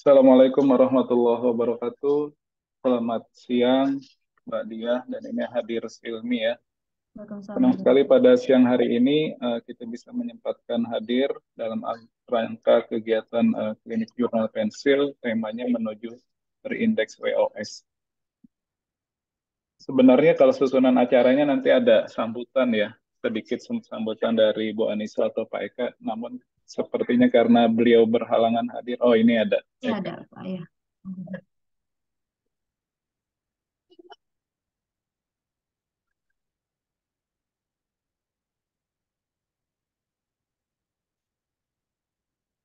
Assalamualaikum warahmatullahi wabarakatuh. Selamat siang, Mbak Dia, dan ini hadir Silmi ya. Senang Waalaikumsalam. sekali pada siang hari ini kita bisa menyempatkan hadir dalam rangka kegiatan klinik jurnal pensil, temanya menuju terindeks WOS. Sebenarnya kalau susunan acaranya nanti ada sambutan ya, sedikit sambutan dari Bu Anissa atau Pak Eka, namun sepertinya karena beliau berhalangan hadir, oh ini ada Ya Eka. ada Pak ya.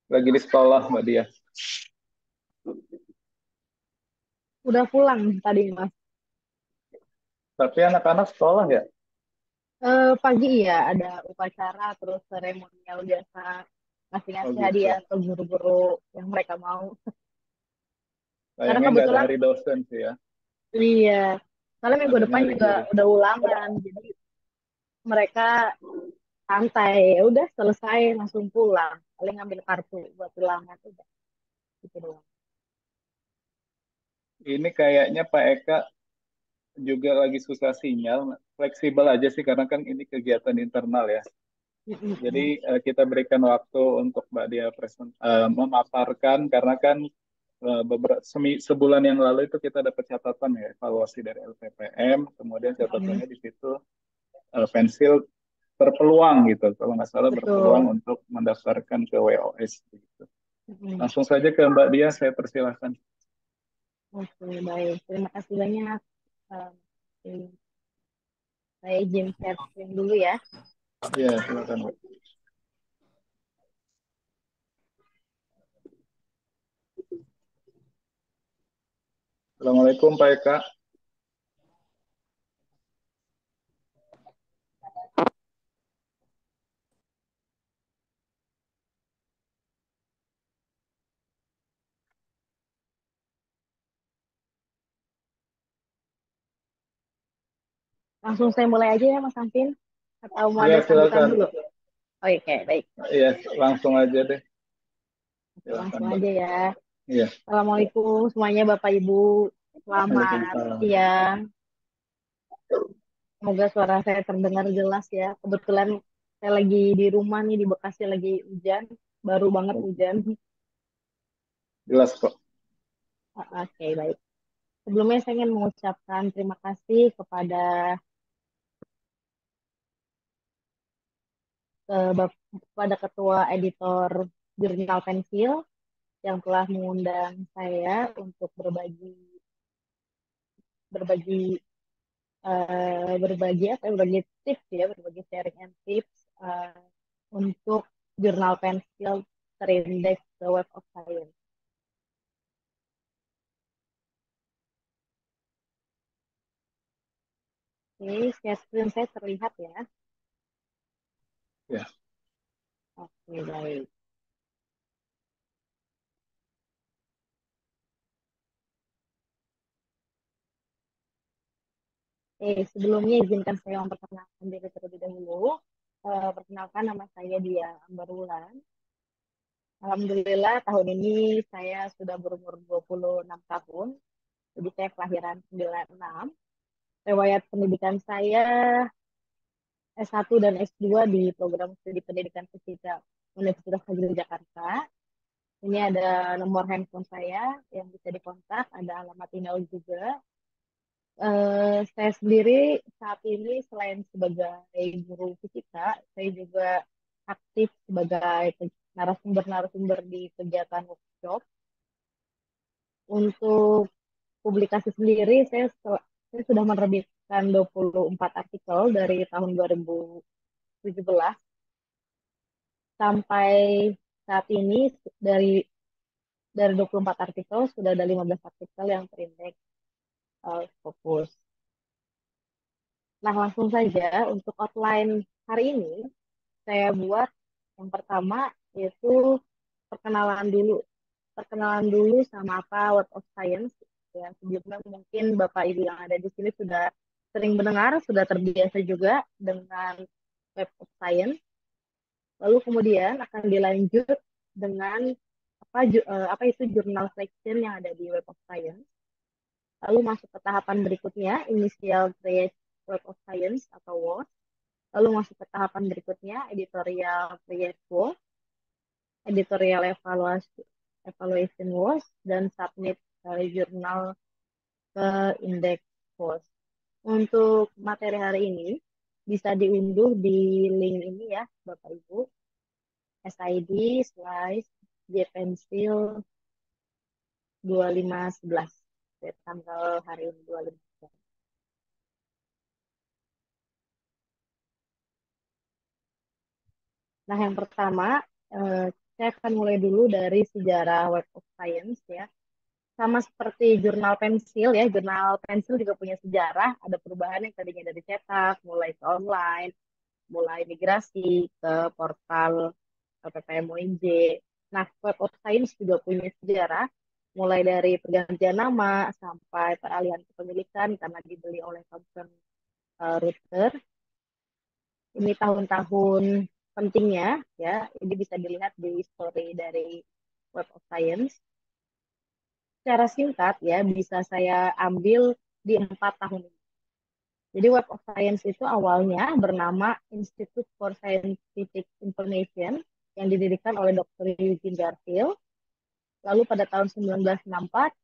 Lagi di sekolah Mbak Dia. Udah pulang tadi Mas. Tapi anak-anak sekolah ya? Pagi ya ada upacara terus seremonial biasa Oh ngasih-ngasih gitu. hadiah ke guru-guru yang mereka mau. Karena Sayangnya nggak ada kebetulan hari dosen sih ya. iya, soalnya minggu Adanya depan hari juga guru. udah ulangan, jadi mereka santai. Ya udah selesai langsung pulang. Paling ngambil kartu buat ulangan udah gitu doang. Ini kayaknya Pak Eka juga lagi susah sinyal. Fleksibel aja sih karena kan ini kegiatan internal ya. Jadi Mm-mm. kita berikan waktu untuk Mbak Dia memaparkan karena kan beberapa sebulan yang lalu itu kita dapat catatan ya evaluasi dari LPPM, kemudian Mm-mm. catatannya di situ pensil berpeluang gitu, kalau nggak salah berpeluang Betul. untuk mendaftarkan ke WOS gitu. Mm-mm. Langsung saja ke Mbak Dia, saya persilahkan. Oke, baik. Terima kasih banyak. Eh, saya izin share screen dulu ya. Ya, silakan Mbak. Assalamualaikum Pak Eka. Langsung saya mulai aja ya Mas Antin. Atau mau Iya, ada sambutan silakan. dulu? Oke, baik. Iya, langsung aja deh. Oke, Silakan langsung Mbak. aja ya. Iya, Assalamualaikum semuanya Bapak Ibu. Selamat Waalaikumsalam. siang. Semoga suara saya terdengar jelas ya. Kebetulan saya lagi di rumah nih di Bekasi lagi hujan. Baru banget hujan. Jelas kok. Oke, baik. Sebelumnya saya ingin mengucapkan terima kasih kepada kepada Ketua Editor Jurnal Pensil yang telah mengundang saya untuk berbagi berbagi berbagi apa ya, berbagi tips ya, berbagi sharing and tips untuk jurnal pensil terindeks ke Web of Science. Oke, share screen saya terlihat ya. Ya, Oke, baik. Sebelumnya izinkan saya memperkenalkan diri terlebih dahulu. Perkenalkan nama saya Dia Ambarulan. Alhamdulillah tahun ini saya sudah berumur 26 tahun. Jadi saya kelahiran 96. Riwayat pendidikan saya S1 dan S2 di program studi pendidikan fisika Universitas Negeri Jakarta. Ini ada nomor handphone saya yang bisa dikontak, ada alamat email juga. Saya sendiri saat ini selain sebagai guru fisika, saya juga aktif sebagai narasumber-narasumber di kegiatan workshop. Untuk publikasi sendiri, saya sudah menerbitkan 24 artikel dari tahun 2017 sampai saat ini dari dari 24 artikel sudah ada 15 artikel yang terindeks Scopus. Nah, langsung saja untuk outline hari ini saya buat yang pertama yaitu perkenalan dulu. Perkenalan dulu sama apa Web of Science. Ya, sebelumnya mungkin Bapak Ibu yang ada di sini sudah sering mendengar, sudah terbiasa juga dengan Web of Science. Lalu kemudian akan dilanjut dengan apa itu jurnal selection yang ada di Web of Science. Lalu masuk ke tahapan berikutnya, Initial Create Web of Science atau WOS. Lalu masuk ke tahapan berikutnya, Editorial Create WOS, Editorial Evaluation WOS, dan Submit jurnal ke Index WOS. Untuk materi hari ini bisa diunduh di link ini ya, Bapak Ibu. SID slash jpencil 2511. Tanggal hari ini 25. Nah, yang pertama, saya akan mulai dulu dari sejarah Web of Science ya. Sama seperti jurnal pensil ya, jurnal pensil juga punya sejarah, ada perubahan yang tadinya dari cetak, mulai ke online, mulai migrasi ke portal PPM ONJ. Nah, Web of Science juga punya sejarah, mulai dari pergantian nama sampai peralihan kepemilikan karena dibeli oleh Thomson Reuters. Ini tahun-tahun pentingnya ya, ini bisa dilihat di story dari Web of Science. Secara singkat ya, bisa saya ambil di 4 tahun ini. Jadi Web of Science itu awalnya bernama Institute for Scientific Information yang didirikan oleh Dr. Eugene Garfield. Lalu pada tahun 1964,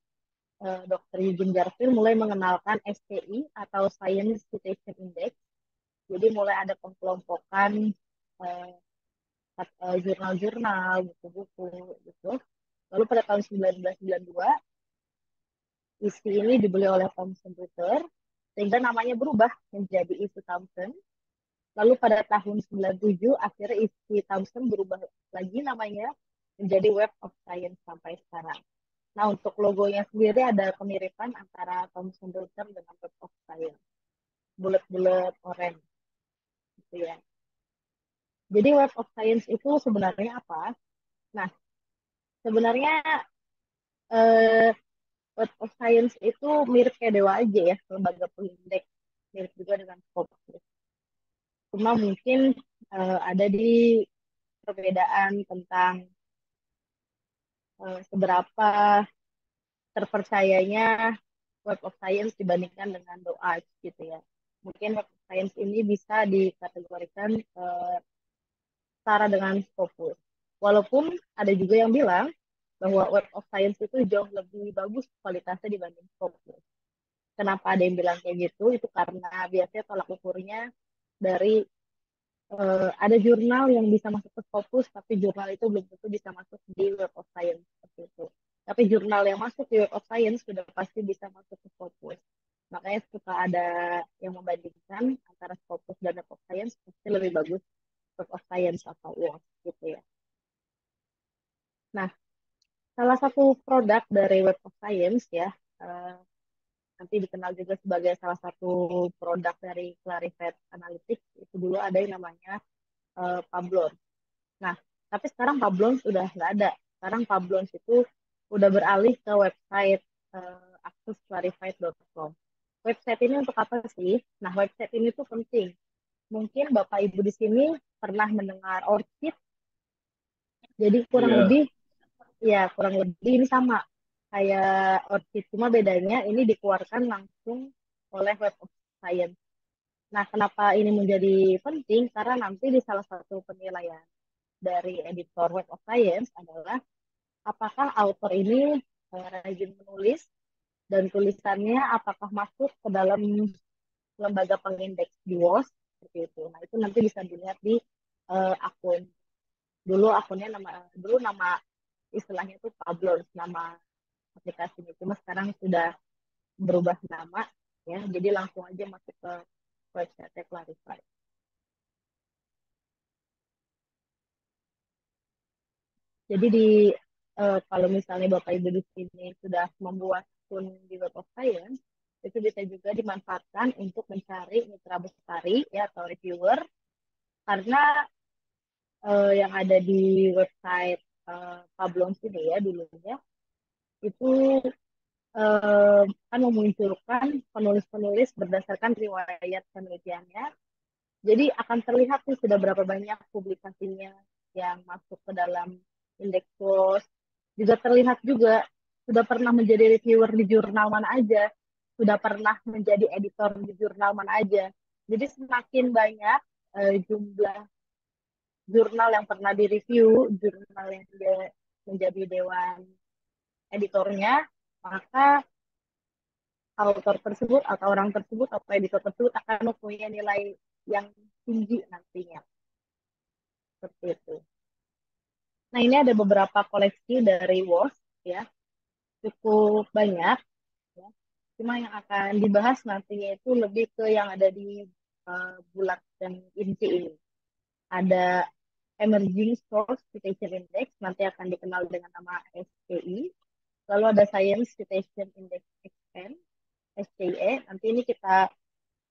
Dr. Eugene Garfield mulai mengenalkan SCI atau Science Citation Index. Jadi mulai ada pengkelompokan eh, jurnal-jurnal, buku-buku gitu. Lalu pada tahun 1992, isi ini dibeli oleh Thomson Reuters, sehingga namanya berubah menjadi isi Thomson. Lalu pada tahun 97, akhirnya isi Thomson berubah lagi namanya menjadi Web of Science sampai sekarang. Nah, untuk logonya sendiri ada kemiripan antara Thomson Reuters dengan Web of Science. Bulat-bulat oranye, gitu ya. Jadi Web of Science itu sebenarnya apa? Nah, sebenarnya eh, Web of Science itu mirip kayak Dewa aja ya, lembaga pengindeks. Mirip juga dengan Scopus. Cuma mungkin ada di perbedaan tentang seberapa terpercayanya Web of Science dibandingkan dengan doa gitu ya. Mungkin Web of Science ini bisa dikategorikan setara dengan Scopus. Walaupun ada juga yang bilang bahwa Web of Science itu jauh lebih bagus kualitasnya dibanding Scopus. Kenapa ada yang bilang kayak gitu? Itu karena biasanya tolak ukurnya dari ada jurnal yang bisa masuk ke Scopus, tapi jurnal itu belum tentu bisa masuk di Web of Science seperti itu. Tapi jurnal yang masuk di Web of Science sudah pasti bisa masuk ke Scopus. Makanya suka ada yang membandingkan antara Scopus dan Web of Science, pasti lebih bagus Web of Science atau WOS gitu ya. Nah, salah satu produk dari Web of Science ya, eh, nanti dikenal juga sebagai salah satu produk dari Clarivate Analytics, itu dulu ada yang namanya Pablon. Nah, tapi sekarang Pablons udah nggak ada. Sekarang Pablons itu udah beralih ke website accessclarified.com. Website ini untuk apa sih? Nah, website ini tuh penting. Mungkin Bapak Ibu di sini pernah mendengar ORCID, jadi Iya, kurang lebih ini sama kayak ORCID, cuma bedanya ini dikeluarkan langsung oleh Web of Science. Nah, kenapa ini menjadi penting? Karena nanti di salah satu penilaian dari editor Web of Science adalah apakah author ini rajin menulis dan tulisannya apakah masuk ke dalam lembaga pengindeks di WOS seperti itu. Nah, itu nanti bisa dilihat di akun. Dulu nama istilahnya itu Pablons, nama aplikasinya. Cuma sekarang sudah berubah nama ya. Jadi langsung aja masuk ke website Clarify. Jadi kalau misalnya Bapak Ibu di sini sudah membuat akun di Web of Science, itu bisa juga dimanfaatkan untuk mencari mitra bestari ya atau reviewer karena yang ada di website Pablons ini ya dulunya itu kan memunculkan penulis-penulis berdasarkan riwayat penelitiannya. Jadi akan terlihat sih sudah berapa banyak publikasinya yang masuk ke dalam indeks PLOS. Juga terlihat juga sudah pernah menjadi reviewer di jurnal mana aja, sudah pernah menjadi editor di jurnal mana aja. Jadi semakin banyak jumlah jurnal yang pernah direview, jurnal yang dia menjadi dewan editornya, maka author tersebut atau orang tersebut atau editor tersebut akan mempunyai nilai yang tinggi nantinya. Seperti itu. Nah, ini ada beberapa koleksi dari WOS ya, cukup banyak ya. Cuma yang akan dibahas nantinya itu lebih ke yang ada di bulat dan inti ini. Ada Emerging Source Citation Index, nanti akan dikenal dengan nama SCI. Lalu ada Science Citation Index XN, SCE. Nanti ini kita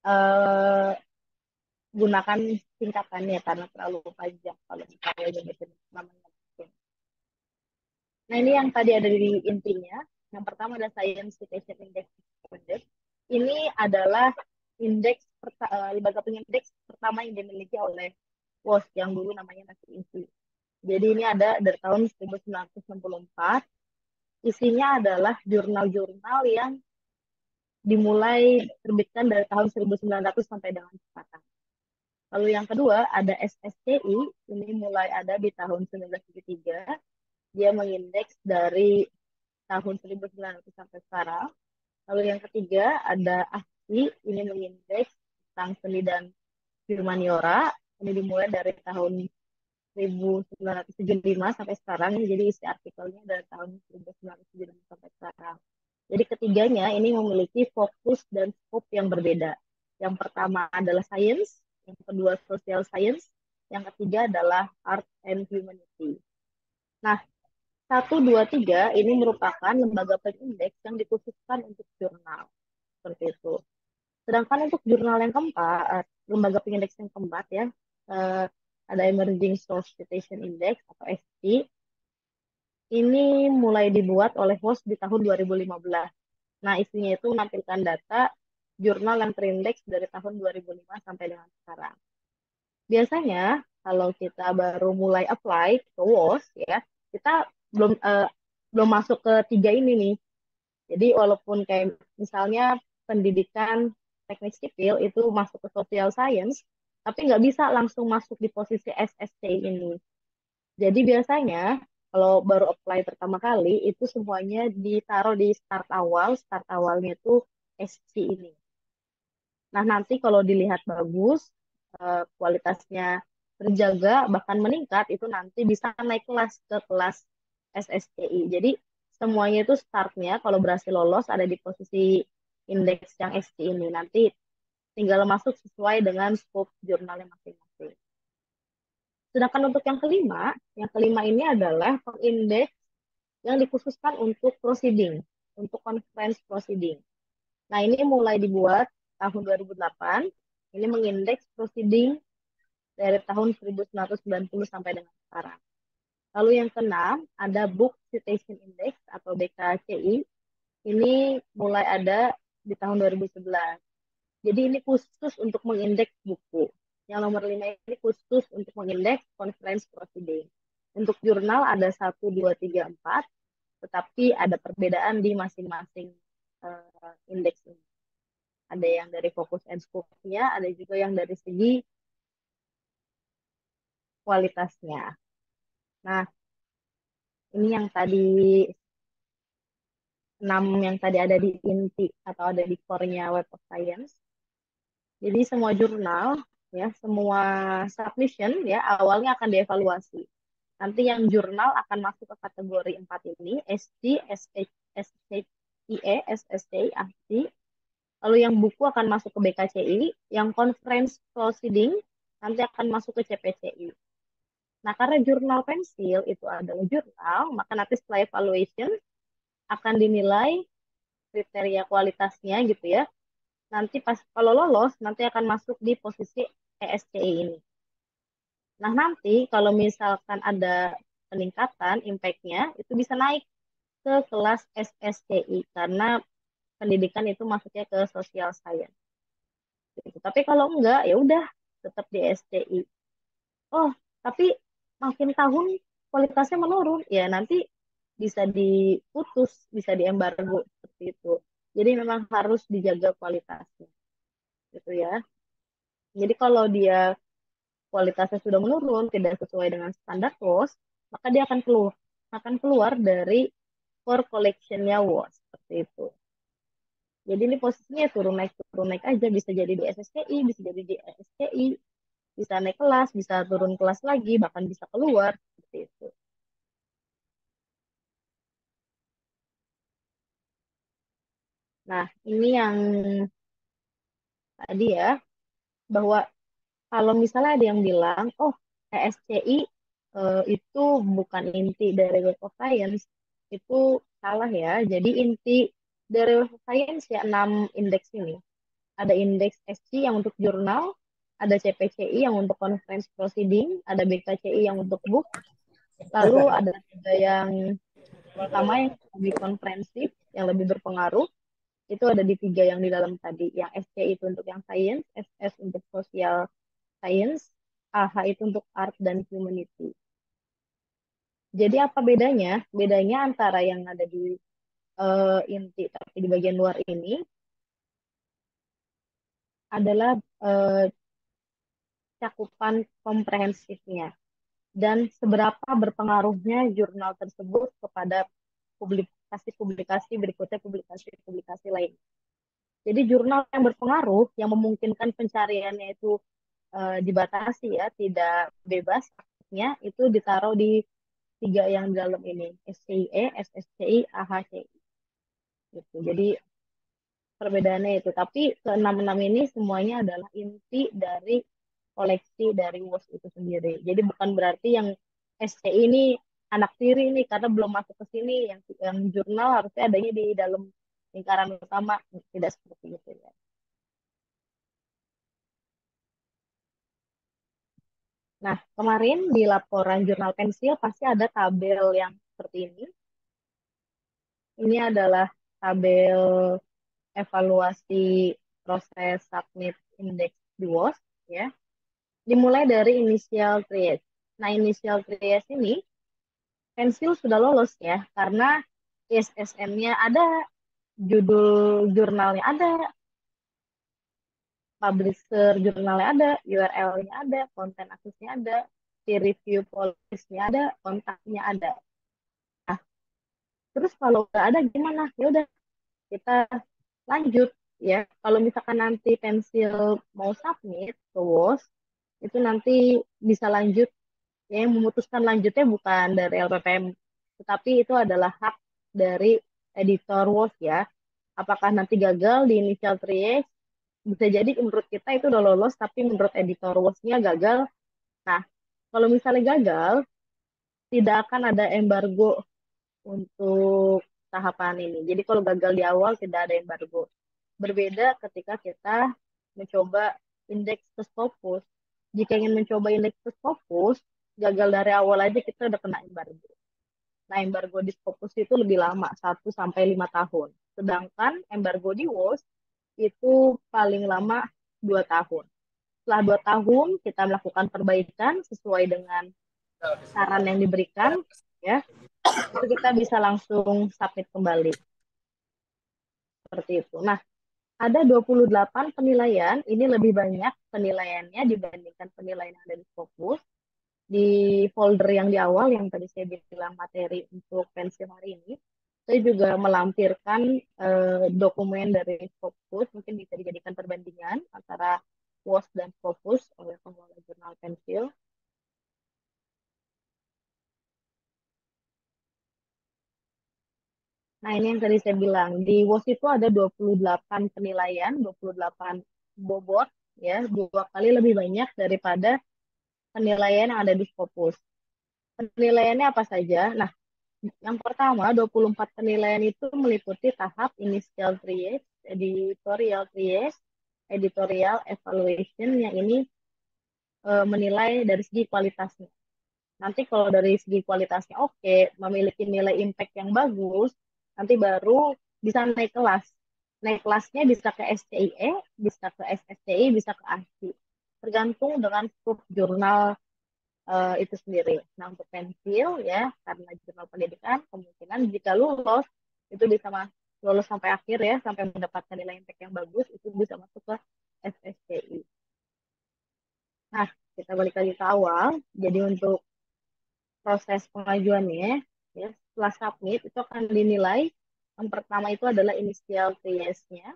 uh, gunakan singkatannya karena terlalu panjang kalau misalnya nyebutin namanya. Nah, ini yang tadi ada di intinya. Yang pertama ada Science Citation Index. Ini adalah lembaga pengindeks pertama yang dimiliki oleh WOS yang dulu namanya masih INSI. Jadi ini ada dari tahun 1964. Isinya adalah jurnal-jurnal yang dimulai terbitkan dari tahun 1900 sampai dengan sekarang. Lalu yang kedua ada SSCI, ini mulai ada di tahun 1973. Dia mengindeks dari tahun 1900 sampai sekarang. Lalu yang ketiga ada ASCI, ini mengindeks tentang seni dan humaniora. Ini dimulai dari tahun 1975 sampai sekarang. Jadi isi artikelnya dari tahun 1975 sampai sekarang. Jadi ketiganya ini memiliki fokus dan skop yang berbeda. Yang pertama adalah science, yang kedua social science, yang ketiga adalah art and humanity. Nah, 1, 2, 3 ini merupakan lembaga pengindeks yang dikhususkan untuk jurnal. Seperti itu. Sedangkan untuk jurnal yang keempat, lembaga pengindeks yang keempat ya, eh, ada Emerging Source Citation Index atau SC. Ini mulai dibuat oleh WOS di tahun 2015. Nah, isinya itu menampilkan data jurnal yang terindeks dari tahun 2005 sampai dengan sekarang. Biasanya kalau kita baru mulai apply ke WOS ya, kita belum masuk ke tiga ini nih. Jadi walaupun kayak misalnya pendidikan teknik sipil itu masuk ke social science, tapi nggak bisa langsung masuk di posisi SSC ini. Jadi biasanya kalau baru apply pertama kali itu semuanya ditaruh di start awal, start awalnya itu SC ini. Nah, nanti kalau dilihat bagus, kualitasnya terjaga, bahkan meningkat, itu nanti bisa naik kelas ke kelas SSCI. Jadi, semuanya itu startnya kalau berhasil lolos ada di posisi indeks yang SC ini. Nanti tinggal masuk sesuai dengan scope jurnalnya masing-masing. Sedangkan untuk yang kelima ini adalah pengindeks yang dikhususkan untuk proceeding, untuk conference proceeding. Nah, ini mulai dibuat tahun 2008. Ini mengindeks proceeding dari tahun 1990 sampai dengan sekarang. Lalu yang keenam, ada Book Citation Index atau BKCI. Ini mulai ada di tahun 2011. Jadi ini khusus untuk mengindeks buku. Yang nomor 5 ini khusus untuk mengindeks conference proceeding. Untuk jurnal ada 1, 2, 3, 4, tetapi ada perbedaan di masing-masing indeks ini. Ada yang dari fokus and scope-nya, ada juga yang dari segi kualitasnya. Nah, ini yang tadi 6 yang tadi ada di inti atau ada di core-nya Web of Science. Jadi semua jurnal ya, semua submission ya awalnya akan dievaluasi. Nanti yang jurnal akan masuk ke kategori 4 ini, SC, SH, SHIE, SSC, ASC. Lalu yang buku akan masuk ke BKCI, yang conference proceeding nanti akan masuk ke CPCI. Nah, karena jurnal pensil itu adalah jurnal, maka nanti setelah evaluation akan dinilai kriteria kualitasnya gitu ya. Nanti pas kalau lolos, nanti akan masuk di posisi ESCI ini. Nah, nanti kalau misalkan ada peningkatan impact-nya, itu bisa naik ke kelas SSCI karena pendidikan itu masuknya ke social science. Gitu. Tapi kalau enggak, ya udah tetap di SCI. Oh, tapi makin tahun kualitasnya menurun. Ya nanti bisa diputus, bisa diembargo seperti itu. Jadi memang harus dijaga kualitasnya, gitu ya. Jadi kalau dia kualitasnya sudah menurun, tidak sesuai dengan standar WOS, maka dia akan keluar dari core collection-nya WOS seperti itu. Jadi ini posisinya turun naik aja, bisa jadi di SSCI, bisa jadi di SSCI, bisa naik kelas, bisa turun kelas lagi, bahkan bisa keluar seperti itu. Nah, ini yang tadi ya, bahwa kalau misalnya ada yang bilang, oh ESCI itu bukan inti dari Web of Science, itu salah ya. Jadi inti dari Web of Science ya 6 indeks ini. Ada indeks SC yang untuk jurnal, ada CPCI yang untuk conference proceeding, ada BKCI yang untuk book, lalu ada tiga yang utama yang lebih komprehensif, yang lebih berpengaruh, itu ada di tiga yang di dalam tadi. Yang SC itu untuk yang science, SS untuk social science, AH itu untuk art dan humanity. Jadi apa bedanya? Bedanya antara yang ada di inti tapi di bagian luar ini adalah cakupan komprehensifnya dan seberapa berpengaruhnya jurnal tersebut kepada publikasi-publikasi berikutnya, publikasi-publikasi lain. Jadi jurnal yang berpengaruh, yang memungkinkan pencariannya itu dibatasi ya, tidak bebas, aksesnya itu ditaruh di tiga yang dalam ini, SCIE, SSCI, AHCI. Gitu. Jadi perbedaannya itu. Tapi keenam-enam ini semuanya adalah inti dari koleksi dari WOS itu sendiri. Jadi bukan berarti yang SCI ini anak tiri nih karena belum masuk ke sini, yang jurnal harusnya adanya di dalam lingkaran utama, tidak seperti itu ya. Nah, kemarin di laporan jurnal pensil pasti ada tabel yang seperti ini. Ini adalah tabel evaluasi proses submit index di WOS ya. Dimulai dari initial triage. Nah, initial triage ini pensil sudah lolos ya karena ISSN-nya ada, judul jurnalnya ada, publisher jurnalnya ada, URL-nya ada, konten aksesnya ada, peer review policy-nya ada, kontaknya ada. Nah, terus kalau nggak ada gimana? Ya udah kita lanjut ya. Kalau misalkan nanti pensil mau submit ke WOS, itu nanti bisa lanjut ya, yang memutuskan lanjutnya bukan dari LPPM, tetapi itu adalah hak dari editor WOS ya. Apakah nanti gagal di initial triage, bisa jadi menurut kita itu udah lolos, tapi menurut editor WOS-nya gagal. Nah, kalau misalnya gagal, tidak akan ada embargo untuk tahapan ini. Jadi kalau gagal di awal tidak ada embargo. Berbeda ketika kita mencoba indeks ke Scopus. Jika ingin mencoba indeks ke Scopus, gagal dari awal aja kita udah kena embargo. Nah, embargo di Scopus itu lebih lama, 1 sampai 5 tahun. Sedangkan embargo di WOS itu paling lama 2 tahun. Setelah 2 tahun, kita melakukan perbaikan sesuai dengan saran yang diberikan, ya, itu kita bisa langsung submit kembali. Seperti itu. Nah, ada 28 penilaian, ini lebih banyak penilaiannya dibandingkan penilaian yang ada di Scopus. Di folder yang di awal yang tadi saya bilang materi untuk pensil hari ini, saya juga melampirkan dokumen dari Scopus, mungkin bisa dijadikan perbandingan antara WOS dan Scopus oleh pengelola jurnal pensil. Nah, ini yang tadi saya bilang, di WOS itu ada 28 penilaian, 28 bobot, ya, 2 kali lebih banyak daripada penilaian yang ada di Scopus. Penilaiannya apa saja? Nah, yang pertama, 24 penilaian itu meliputi tahap initial triage, editorial triage, editorial evaluation, yang ini menilai dari segi kualitasnya. Nanti kalau dari segi kualitasnya oke, memiliki nilai impact yang bagus, nanti baru bisa naik kelas. Naik kelasnya bisa ke SCIE, bisa ke SSCI, bisa ke ASCI. Tergantung dengan scope jurnal itu sendiri. Nah, untuk pensil ya, karena jurnal pendidikan, kemungkinan jika lulus, itu bisa lulus sampai akhir ya, sampai mendapatkan nilai impact yang bagus, itu bisa masuk ke SSCI. Nah, kita balik lagi ke awal. Jadi untuk proses pengajuannya, ya, setelah submit, itu akan dinilai. Yang pertama itu adalah inisial TS-nya.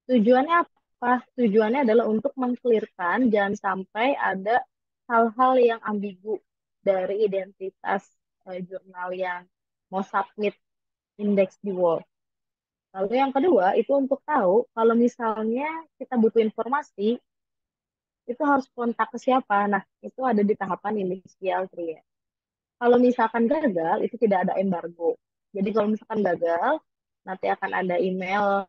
Tujuannya apa? Tujuannya adalah untuk mengklirkan jangan sampai ada hal-hal yang ambigu dari identitas jurnal yang mau submit indeks di Word. Lalu yang kedua itu untuk tahu kalau misalnya kita butuh informasi itu harus kontak ke siapa. Nah, itu ada di tahapan inisial ya. Kalau misalkan gagal itu tidak ada embargo. Jadi kalau misalkan gagal nanti akan ada email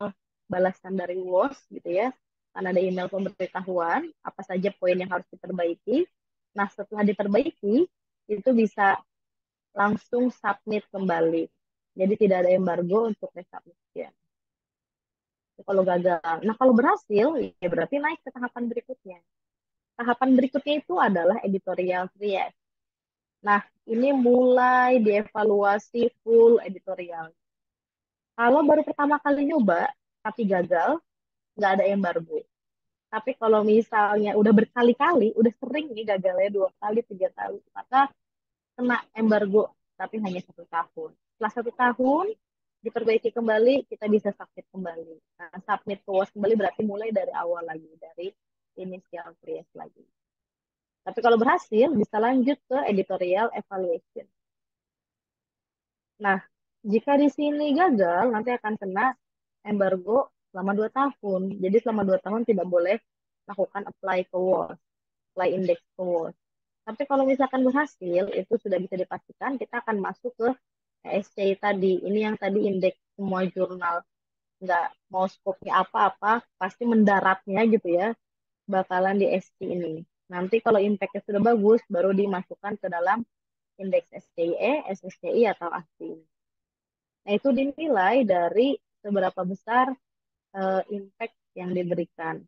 balasan dari WOS gitu ya. Akan ada email pemberitahuan apa saja poin yang harus diperbaiki. Nah, setelah diperbaiki itu bisa langsung submit kembali. Jadi tidak ada embargo untuk resubmission. Kalau gagal. Nah, kalau berhasil, ya berarti naik ke tahapan berikutnya. Tahapan berikutnya itu adalah editorial triage. Nah, ini mulai dievaluasi full editorial. Kalau baru pertama kali nyoba, tapi gagal, nggak ada embargo. Tapi kalau misalnya udah berkali-kali, udah sering nih gagalnya 2 kali, 3 kali, maka kena embargo, tapi hanya 1 tahun. Setelah 1 tahun, diperbaiki kembali, kita bisa submit kembali. Nah, submit ke WOS kembali berarti mulai dari awal lagi, dari initial create lagi. Tapi kalau berhasil, bisa lanjut ke editorial evaluation. Nah, jika di sini gagal, nanti akan kena embargo selama 2 tahun. Jadi selama 2 tahun tidak boleh lakukan apply ke WOS, apply index ke WOS. Tapi kalau misalkan berhasil, itu sudah bisa dipastikan kita akan masuk ke ESCI tadi. Ini yang tadi indeks semua jurnal. Nggak mau skopnya apa-apa, pasti mendaratnya gitu ya, bakalan di SC ini. Nanti kalau impact-nya sudah bagus, baru dimasukkan ke dalam indeks SCIE, SSCI, atau ASCI. Nah, itu dinilai dari seberapa besar impact yang diberikan.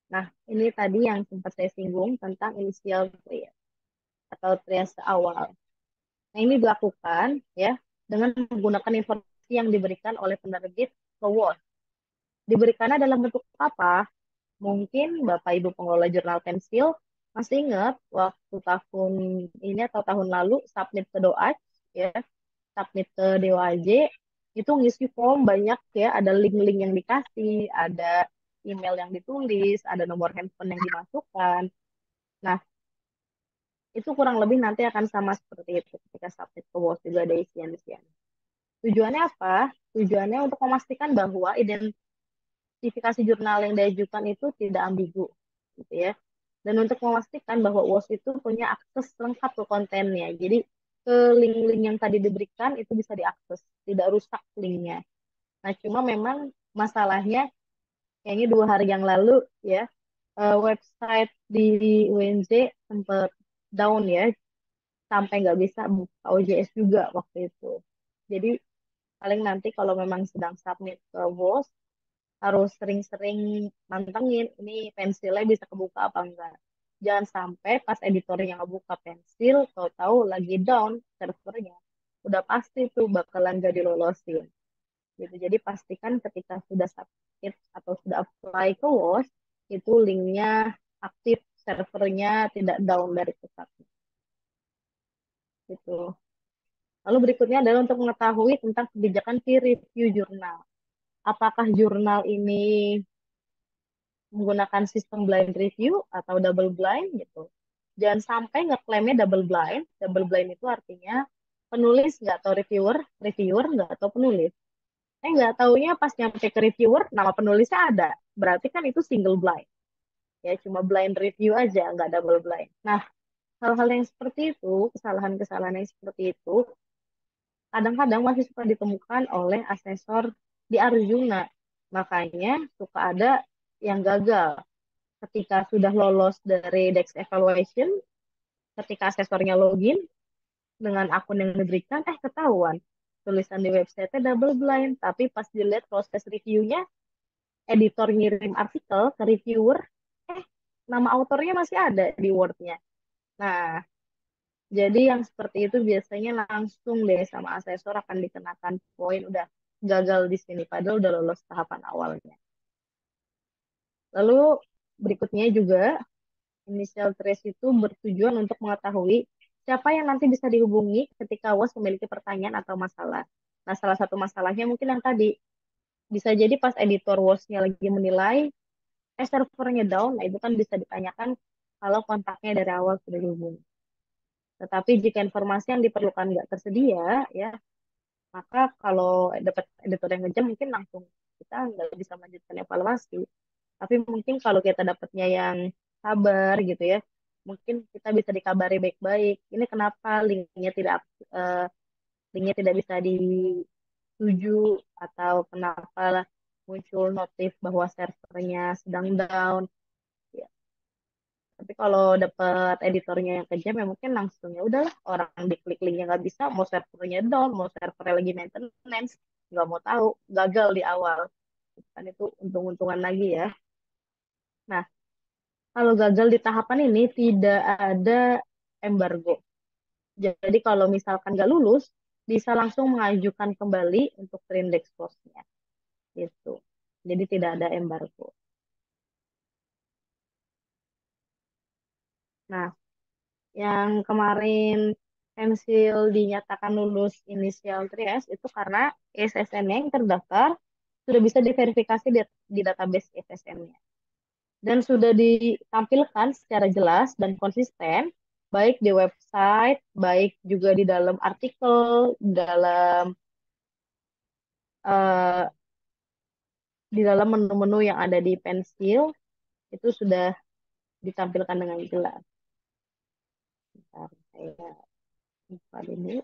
Nah, ini tadi yang sempat saya singgung tentang initial triage atau triage awal. Nah, ini dilakukan ya dengan menggunakan informasi yang diberikan oleh penerbit ke WOS. Diberikannya dalam bentuk apa? Mungkin Bapak Ibu pengelola jurnal pensil masih ingat waktu tahun ini atau tahun lalu submit ke DOAJ ya, submit ke DOAJ itu ngisi form banyak ya, ada link-link yang dikasih, ada email yang ditulis, ada nomor handphone yang dimasukkan. Nah, itu kurang lebih nanti akan sama seperti itu ketika submit ke WOS juga ada isian-isian. Tujuannya apa? Tujuannya untuk memastikan bahwa identifikasi jurnal yang diajukan itu tidak ambigu, gitu ya. Dan untuk memastikan bahwa UAS itu punya akses lengkap ke kontennya. Jadi ke link-link yang tadi diberikan itu bisa diakses, tidak rusak linknya. Nah, cuma memang masalahnya kayaknya 2 hari yang lalu ya, website di UNJ sempat down ya, sampai nggak bisa buka OJS juga waktu itu. Jadi paling nanti kalau memang sedang submit ke WOS, harus sering-sering mantengin ini pensilnya bisa kebuka apa enggak. Jangan sampai pas editornya ngebuka pensil, tahu-tahu lagi down servernya. Udah pasti tuh bakalan gak dilolosin. Gitu. Jadi pastikan ketika sudah submit atau sudah apply ke WOS, itu linknya aktif, servernya tidak down dari pusatnya. Gitu. Lalu berikutnya adalah untuk mengetahui tentang kebijakan peer review jurnal. Apakah jurnal ini menggunakan sistem blind review atau double blind gitu. Jangan sampai ngeklaimnya double blind. Double blind itu artinya penulis nggak atau reviewer, reviewer nggak atau penulis. Nggak taunya pas nyampe ke reviewer, nama penulisnya ada. Berarti kan itu single blind. Ya, cuma blind review aja, nggak double blind. Nah, hal-hal yang seperti itu, kesalahan-kesalahan yang seperti itu, kadang-kadang masih suka ditemukan oleh asesor di Arjuna. Makanya suka ada yang gagal ketika sudah lolos dari Dex Evaluation, ketika asesornya login dengan akun yang diberikan, ketahuan tulisan di website double blind, tapi pas dilihat proses reviewnya, editor ngirim artikel ke reviewer, nama autornya masih ada di Word-nya. Nah, jadi yang seperti itu biasanya langsung deh sama asesor akan dikenakan poin udah gagal di sini padahal udah lolos tahapan awalnya. Lalu berikutnya juga initial trace itu bertujuan untuk mengetahui siapa yang nanti bisa dihubungi ketika WOS memiliki pertanyaan atau masalah. Nah, salah satu masalahnya mungkin yang tadi bisa jadi pas editor WOS-nya lagi menilai servernya down, nah itu kan bisa ditanyakan kalau kontaknya dari awal sudah dihubungi. Tetapi jika informasi yang diperlukan nggak tersedia, ya maka kalau dapat editor yang ngejam mungkin langsung kita nggak bisa melanjutkan evaluasi. Tapi mungkin kalau kita dapatnya yang sabar gitu ya, mungkin kita bisa dikabari baik-baik. Ini kenapa eh, linknya tidak bisa dituju atau kenapa muncul notif bahwa servernya sedang down. Ya, tapi kalau dapat editornya yang kejam ya mungkin langsung ya udahlah orang diklik linknya nggak bisa, mau servernya down, mau servernya lagi maintenance, nggak mau tahu, gagal di awal. Kan itu untung-untungan lagi ya. Nah, kalau gagal di tahapan ini tidak ada embargo. Jadi kalau misalkan nggak lulus, bisa langsung mengajukan kembali untuk Trindex Plus-nya. Gitu. Jadi tidak ada embargo. Nah, yang kemarin pensil dinyatakan lulus inisial trias itu karena SSN-nya yang terdaftar sudah bisa diverifikasi di database SSN-nya. Dan sudah ditampilkan secara jelas dan konsisten baik di website, baik juga di dalam artikel, eh, di dalam menu-menu yang ada di pensil itu sudah ditampilkan dengan jelas. Bentar, saya buka dulu.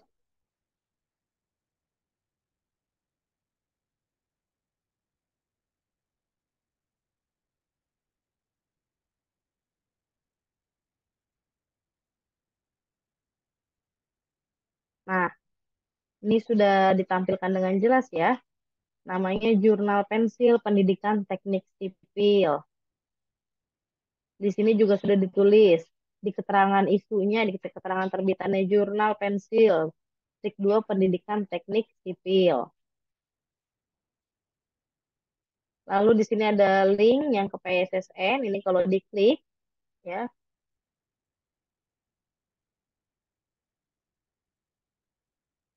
Nah, ini sudah ditampilkan dengan jelas ya. Namanya Jurnal Pensil Pendidikan Teknik Sipil. Di sini juga sudah ditulis di keterangan isunya, di keterangan terbitannya Jurnal Pensil, Stik 2 Pendidikan Teknik Sipil. Lalu di sini ada link yang ke PSSN, ini kalau diklik ya,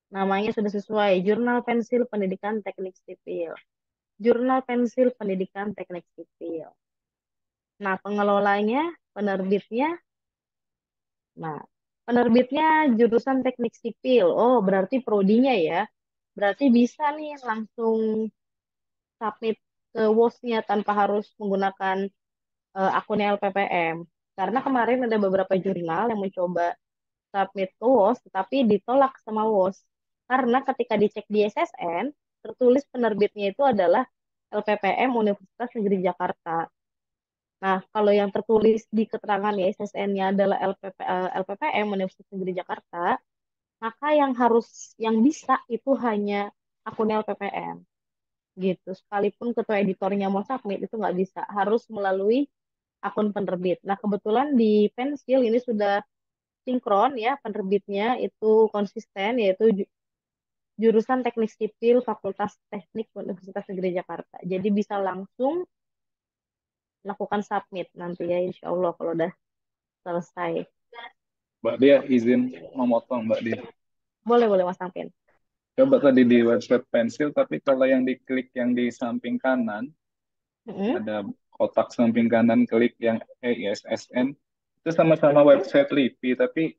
namanya sudah sesuai, Jurnal Pensil Pendidikan Teknik Sipil. Jurnal Pensil Pendidikan Teknik Sipil. Nah, pengelolanya, penerbitnya, nah, penerbitnya jurusan Teknik Sipil. Oh, berarti prodinya ya. Berarti bisa nih langsung submit ke WOS-nya tanpa harus menggunakan akun LPPM. Karena kemarin ada beberapa jurnal yang mencoba submit ke WOS, tetapi ditolak sama WOS. Karena ketika dicek di SSN, tertulis penerbitnya itu adalah LPPM Universitas Negeri Jakarta. Nah, kalau yang tertulis di keterangan ya SSN-nya adalah LPPM Universitas Negeri Jakarta, maka yang bisa itu hanya akun LPPM gitu. Sekalipun ketua editornya mau submit itu nggak bisa, harus melalui akun penerbit. Nah, kebetulan di Pensil ini sudah sinkron ya penerbitnya itu konsisten yaitu jurusan Teknik Sipil Fakultas Teknik Universitas Negeri Jakarta. Jadi bisa langsung lakukan submit nanti ya insya Allah kalau udah selesai. Mbak Dia izin memotong Mbak Dia. Boleh, boleh Mas Tampin. Coba tadi di website pensil, tapi kalau yang diklik yang di samping kanan, Mm-mm. ada kotak samping kanan klik yang EISSN, itu sama-sama website LIPI, tapi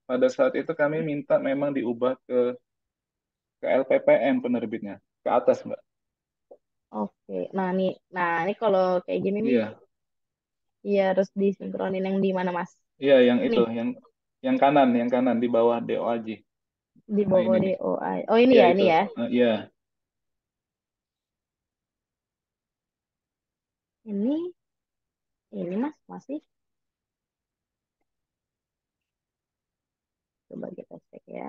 pada saat itu kami minta memang diubah ke LPPM penerbitnya, ke atas Mbak. Oke, nah ini kalau kayak gini nih, Iya, ya harus disinkronin yang di mana Mas? iya yang Ini itu, yang kanan di bawah DOAJ. di Nah bawah ini nih, DOI. Oh ini iya ya, itu, ini ya. iya. Ini Mas masih. Coba kita cek ya.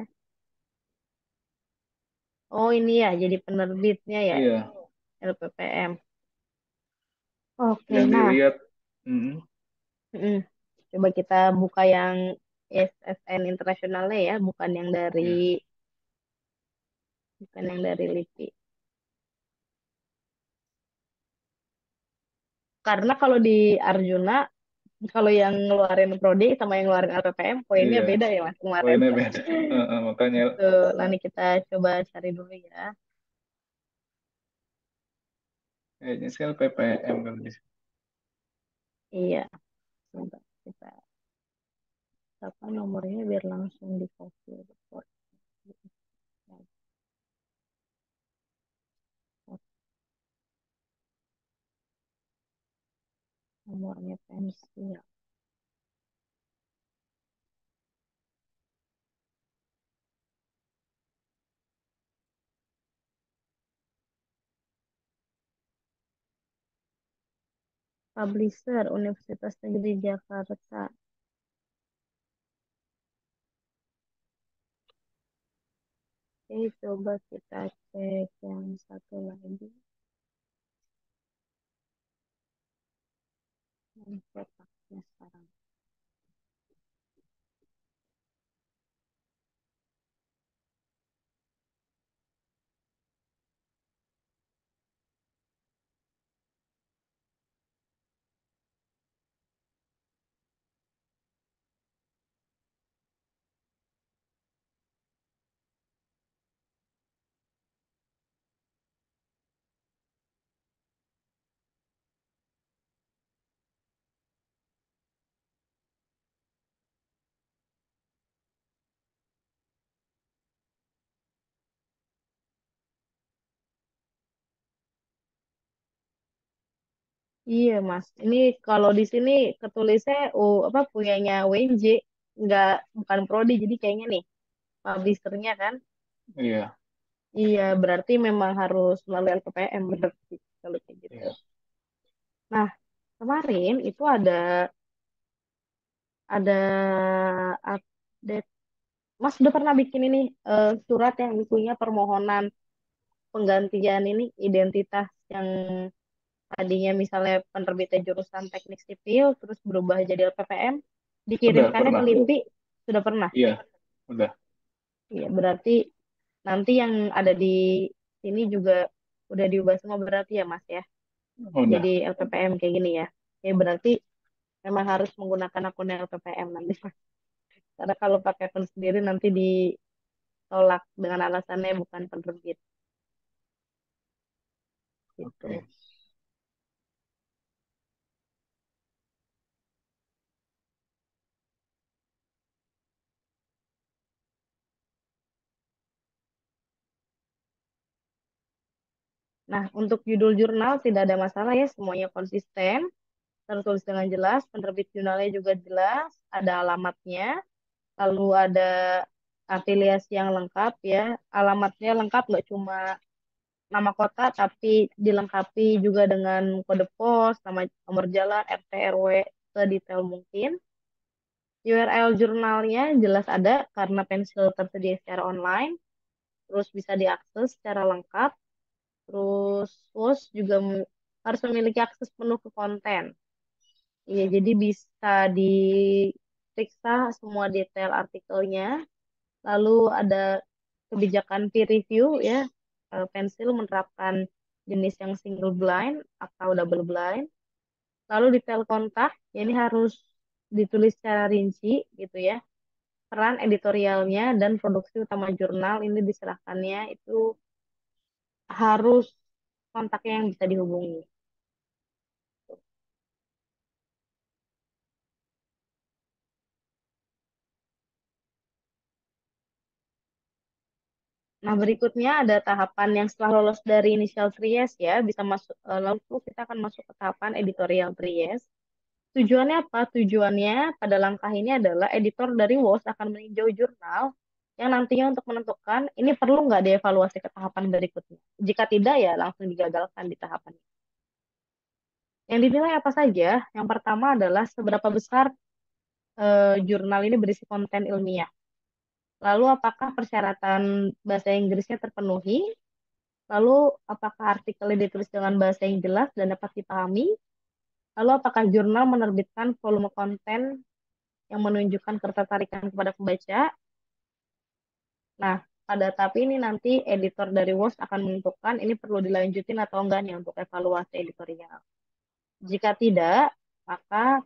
Oh ini ya, jadi penerbitnya ya Iya, LPPM. Oke, yang nah dilihat. mm, Mm-mm. Coba kita buka yang SSN internasionalnya ya, Ya, bukan yang dari LIPI. Karena kalau di Arjuna, kalau yang ngeluarin prodi sama yang ngeluarin LPPM, poinnya iya. beda ya Mas kemarin. Poinnya beda. Makanya Tuh, nanti kita coba cari dulu ya. kayaknya sih LPPM kalau di sini. Iya, sebentar kita apa nomornya biar langsung di copy report. Nomornya pensil. Publisher Universitas Negeri Jakarta. Oke, coba kita cek yang satu lagi. Yang cetaknya sekarang. Iya, Mas. Ini kalau di sini ketulisnya apa punyanya WNJ, nggak bukan prodi, jadi kayaknya nih publishernya kan. Iya, Iya, berarti memang harus melalui LPPM berarti kalau kayak gitu. iya. Nah, kemarin itu ada update. Mas udah pernah bikin ini surat yang isinya permohonan penggantian ini identitas yang tadinya misalnya penerbitnya jurusan teknik sipil terus berubah jadi LPPM Udah dikirimkannya ke pernah. LIPI sudah pernah. Iya, udah. Iya, berarti nanti yang ada di sini juga udah diubah semua berarti ya Mas ya. Jadi Udah. LPPM kayak gini ya. Ya berarti memang harus menggunakan akun LPPM nanti Mas. Karena kalau pakai akun sendiri nanti ditolak dengan alasannya bukan penerbit gitu. Oke. Nah, untuk judul jurnal tidak ada masalah ya, semuanya konsisten, tertulis dengan jelas, penerbit jurnalnya juga jelas, ada alamatnya, lalu ada afiliasi yang lengkap ya. Alamatnya lengkap nggak cuma nama kota, tapi dilengkapi juga dengan kode pos, nama nomor jalan, RT, RW, sedetail mungkin. URL jurnalnya jelas ada karena pensil tersedia secara online, terus bisa diakses secara lengkap. Terus host juga harus memiliki akses penuh ke konten. Iya, jadi bisa diperiksa semua detail artikelnya. Lalu ada kebijakan peer review ya. Pensil menerapkan jenis yang single blind atau double blind. Lalu detail kontak, ya ini harus ditulis secara rinci gitu ya. Peran editorialnya dan produksi utama jurnal ini diserahkannya itu harus kontaknya yang bisa dihubungi. Nah, berikutnya ada tahapan yang setelah lolos dari initial trias ya, bisa masuk lalu kita akan masuk ke tahapan editorial trias. Tujuannya apa? Tujuannya pada langkah ini adalah editor dari WOS akan meninjau jurnal yang nantinya untuk menentukan ini perlu nggak dievaluasi ke tahapan berikutnya. Jika tidak ya langsung digagalkan di tahapan ini. Yang dinilai apa saja? Yang pertama adalah seberapa besar jurnal ini berisi konten ilmiah. Lalu apakah persyaratan bahasa Inggrisnya terpenuhi? Lalu, apakah artikelnya ditulis dengan bahasa yang jelas dan dapat dipahami? Lalu apakah jurnal menerbitkan volume konten yang menunjukkan ketertarikan kepada pembaca? Nah, pada tahap ini nanti editor dari WOS akan menentukan ini perlu dilanjutin atau enggak nih untuk evaluasi editorial. Jika tidak, maka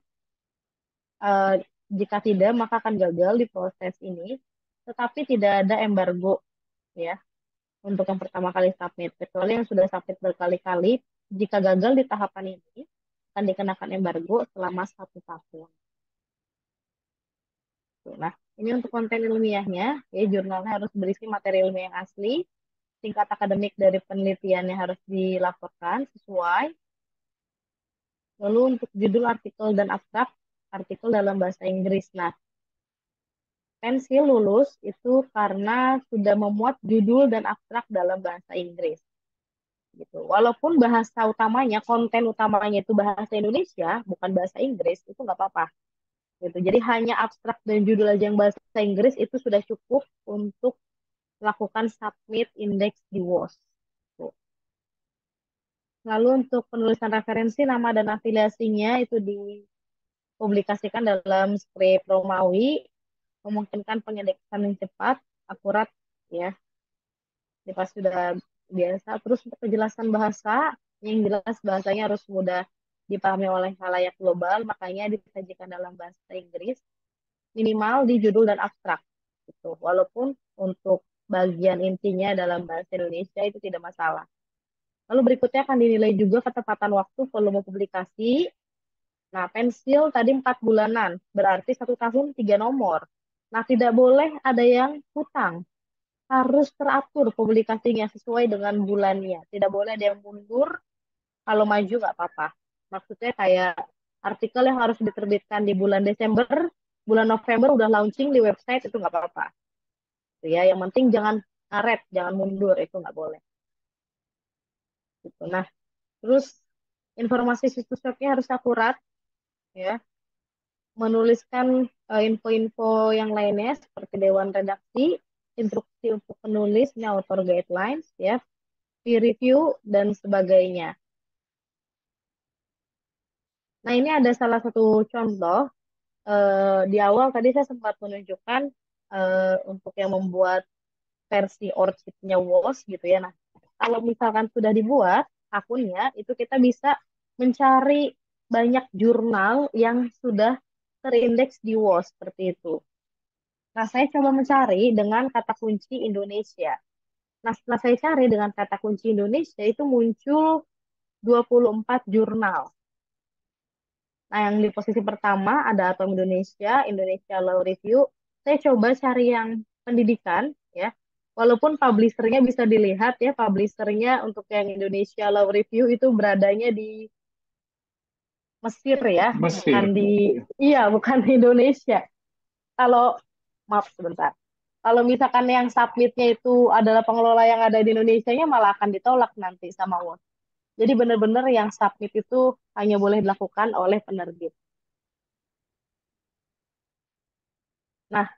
eh, jika tidak maka akan gagal di proses ini. Tetapi tidak ada embargo ya untuk yang pertama kali submit. Kecuali yang sudah submit berkali-kali, jika gagal di tahapan ini akan dikenakan embargo selama 1 tahun. Nah, ini untuk konten ilmiahnya, ya jurnalnya harus berisi materi ilmiah yang asli, tingkat akademik dari penelitiannya harus dilaporkan sesuai. Lalu untuk judul artikel dan abstrak, artikel dalam bahasa Inggris. Nah, pensil lulus itu karena sudah memuat judul dan abstrak dalam bahasa Inggris. Gitu. Walaupun bahasa utamanya, konten utamanya itu bahasa Indonesia, bukan bahasa Inggris, itu nggak apa-apa. Gitu. Jadi hanya abstrak dan judul aja yang bahasa Inggris itu sudah cukup untuk melakukan submit indeks di WOS. Tuh. Lalu untuk penulisan referensi, nama dan afiliasinya itu dipublikasikan dalam skrip Romawi, memungkinkan pengindeksan yang cepat, akurat, ya. Jadi pas sudah biasa. Terus untuk kejelasan bahasa, yang jelas bahasanya harus mudah dipahami oleh khalayak global, makanya disajikan dalam bahasa Inggris, minimal di judul dan abstrak. Gitu. Walaupun untuk bagian intinya dalam bahasa Indonesia itu tidak masalah. Lalu berikutnya akan dinilai juga ketepatan waktu volume publikasi. Nah, pensil tadi 4 bulanan, berarti 1 tahun 3 nomor. Nah, tidak boleh ada yang hutang. Harus teratur publikasinya sesuai dengan bulannya. Tidak boleh ada yang mundur, kalau maju nggak apa-apa. Maksudnya kayak artikel yang harus diterbitkan di bulan Desember, bulan November udah launching di website, itu nggak apa-apa. Gitu ya, yang penting jangan karet, jangan mundur, itu nggak boleh. Gitu. Nah, terus informasi situs webnya harus akurat, ya. Menuliskan info-info yang lainnya seperti dewan redaksi, instruksi untuk penulis, ini author guidelines, ya, peer review dan sebagainya. Nah, ini ada salah satu contoh. Di awal tadi saya sempat menunjukkan untuk yang membuat versi ORCID-nya WOS gitu ya. Nah, kalau misalkan sudah dibuat akunnya, itu kita bisa mencari banyak jurnal yang sudah terindeks di WOS seperti itu. Nah, saya coba mencari dengan kata kunci Indonesia. Nah, setelah saya cari dengan kata kunci Indonesia, itu muncul 24 jurnal. Nah, yang di posisi pertama ada Atom Indonesia, Indonesia Law Review. Saya coba cari yang pendidikan, ya. Walaupun publishernya bisa dilihat ya, publishernya untuk yang Indonesia Law Review itu beradanya di Mesir ya, bukan Mesir. di, iya, bukan di Indonesia. Kalau, maaf sebentar. Kalau misalkan yang submitnya itu adalah pengelola yang ada di Indonesia-nya, malah akan ditolak nanti sama WOS. Jadi benar-benar yang submit itu hanya boleh dilakukan oleh penerbit. Nah,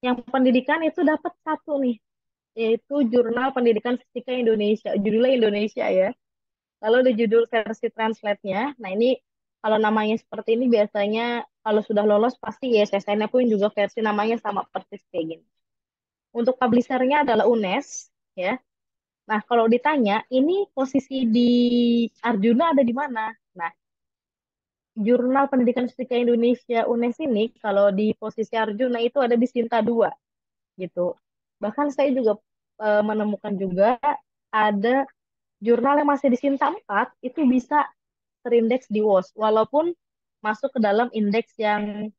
yang pendidikan itu dapat satu nih, yaitu Jurnal Pendidikan Fisika Indonesia. Judulnya Indonesia ya. Lalu ada judul versi translate-nya. Nah, ini kalau namanya seperti ini biasanya kalau sudah lolos pasti ISSN-nya pun juga versi namanya sama persis kayak gini. Untuk publisher-nya adalah UNES ya. Nah, kalau ditanya ini posisi di Arjuna ada di mana? Nah, Jurnal Pendidikan Fisika Indonesia UNES ini kalau di posisi Arjuna itu ada di Sinta 2 gitu. Bahkan saya juga menemukan juga ada jurnal yang masih di Sinta 4 itu bisa terindeks di WOS walaupun masuk ke dalam indeks yang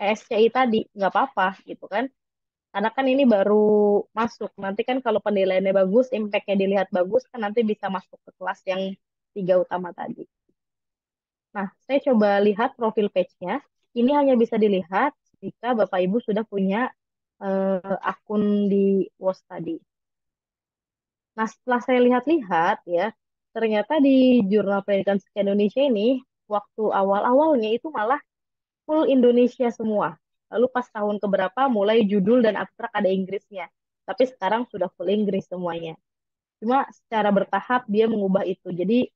ESCI tadi nggak apa-apa gitu kan. Karena kan ini baru masuk. Nanti kan kalau penilaiannya bagus, impact-nya dilihat bagus kan nanti bisa masuk ke kelas yang 3 utama tadi. Nah, saya coba lihat profil page-nya. Ini hanya bisa dilihat jika Bapak Ibu sudah punya akun di WOS tadi. Nah, setelah saya lihat-lihat ya, ternyata di Jurnal Pendidikan Fisika Indonesia ini, waktu awal-awalnya itu malah full Indonesia semua. Lalu pas tahun keberapa mulai judul dan abstrak ada Inggrisnya. Tapi sekarang sudah full Inggris semuanya. Cuma secara bertahap dia mengubah itu. Jadi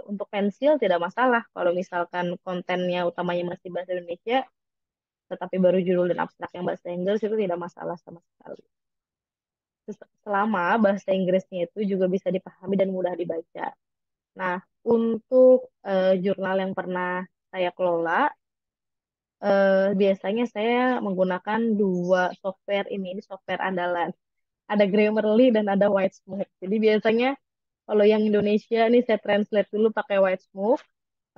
untuk pensil tidak masalah kalau misalkan kontennya utamanya masih bahasa Indonesia, tetapi baru judul dan abstrak yang bahasa Inggris itu tidak masalah sama sekali. Selama bahasa Inggrisnya itu juga bisa dipahami dan mudah dibaca. Nah, untuk jurnal yang pernah saya kelola, biasanya saya menggunakan dua software ini software andalan. Ada Grammarly dan ada Whitesmoke. Jadi biasanya kalau yang Indonesia nih saya translate dulu pakai Whitesmoke.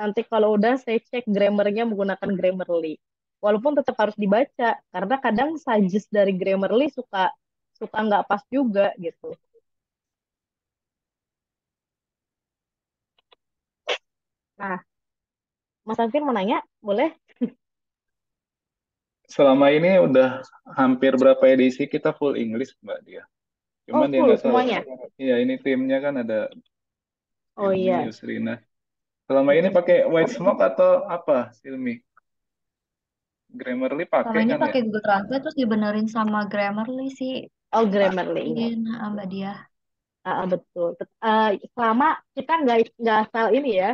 Nanti kalau udah saya cek grammarnya menggunakan Grammarly. Walaupun tetap harus dibaca karena kadang suggest dari Grammarly suka suka nggak pas juga gitu. Nah, Mas Alvin mau nanya, boleh? Selama ini udah hampir berapa edisi kita full English, Mbak Dia. Oh, Cuman dia full nggak tahu. semuanya. Iya, ini timnya kan ada Oh Silmi, iya. Yusrina. Selama ini Mm-mm. pakai White Smoke atau apa, Silmi? Grammarly Selama pakai ini kan ya? pakai Google Translate terus dibenerin sama Grammarly sih, Oh, Pak Grammarly, iya. Din, Mbak Dia. Betul. Selama kita nggak asal ini ya,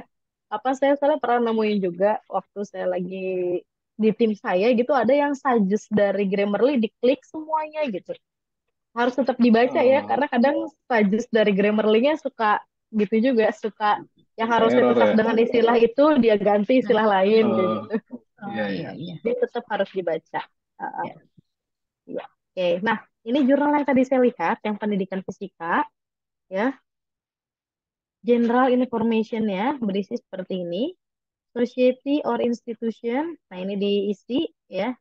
apa saya soalnya pernah nemuin juga waktu saya lagi di tim saya gitu ada yang suggest dari Grammarly diklik semuanya gitu. Harus tetap dibaca ya Oh, karena kadang suggest dari Grammarly-nya suka gitu juga suka yang suka harusnya error tetap ya? dengan istilah itu dia ganti Nah, istilah lain kayak Oh, gitu. oh iya, iya. iya iya. Jadi tetap harus dibaca. Uh, uh, Ya. iya. Oke, nah ini jurnal yang tadi saya lihat yang pendidikan fisika ya. General information-nya berisi seperti ini. Society or institution. Nah, ini diisi ya.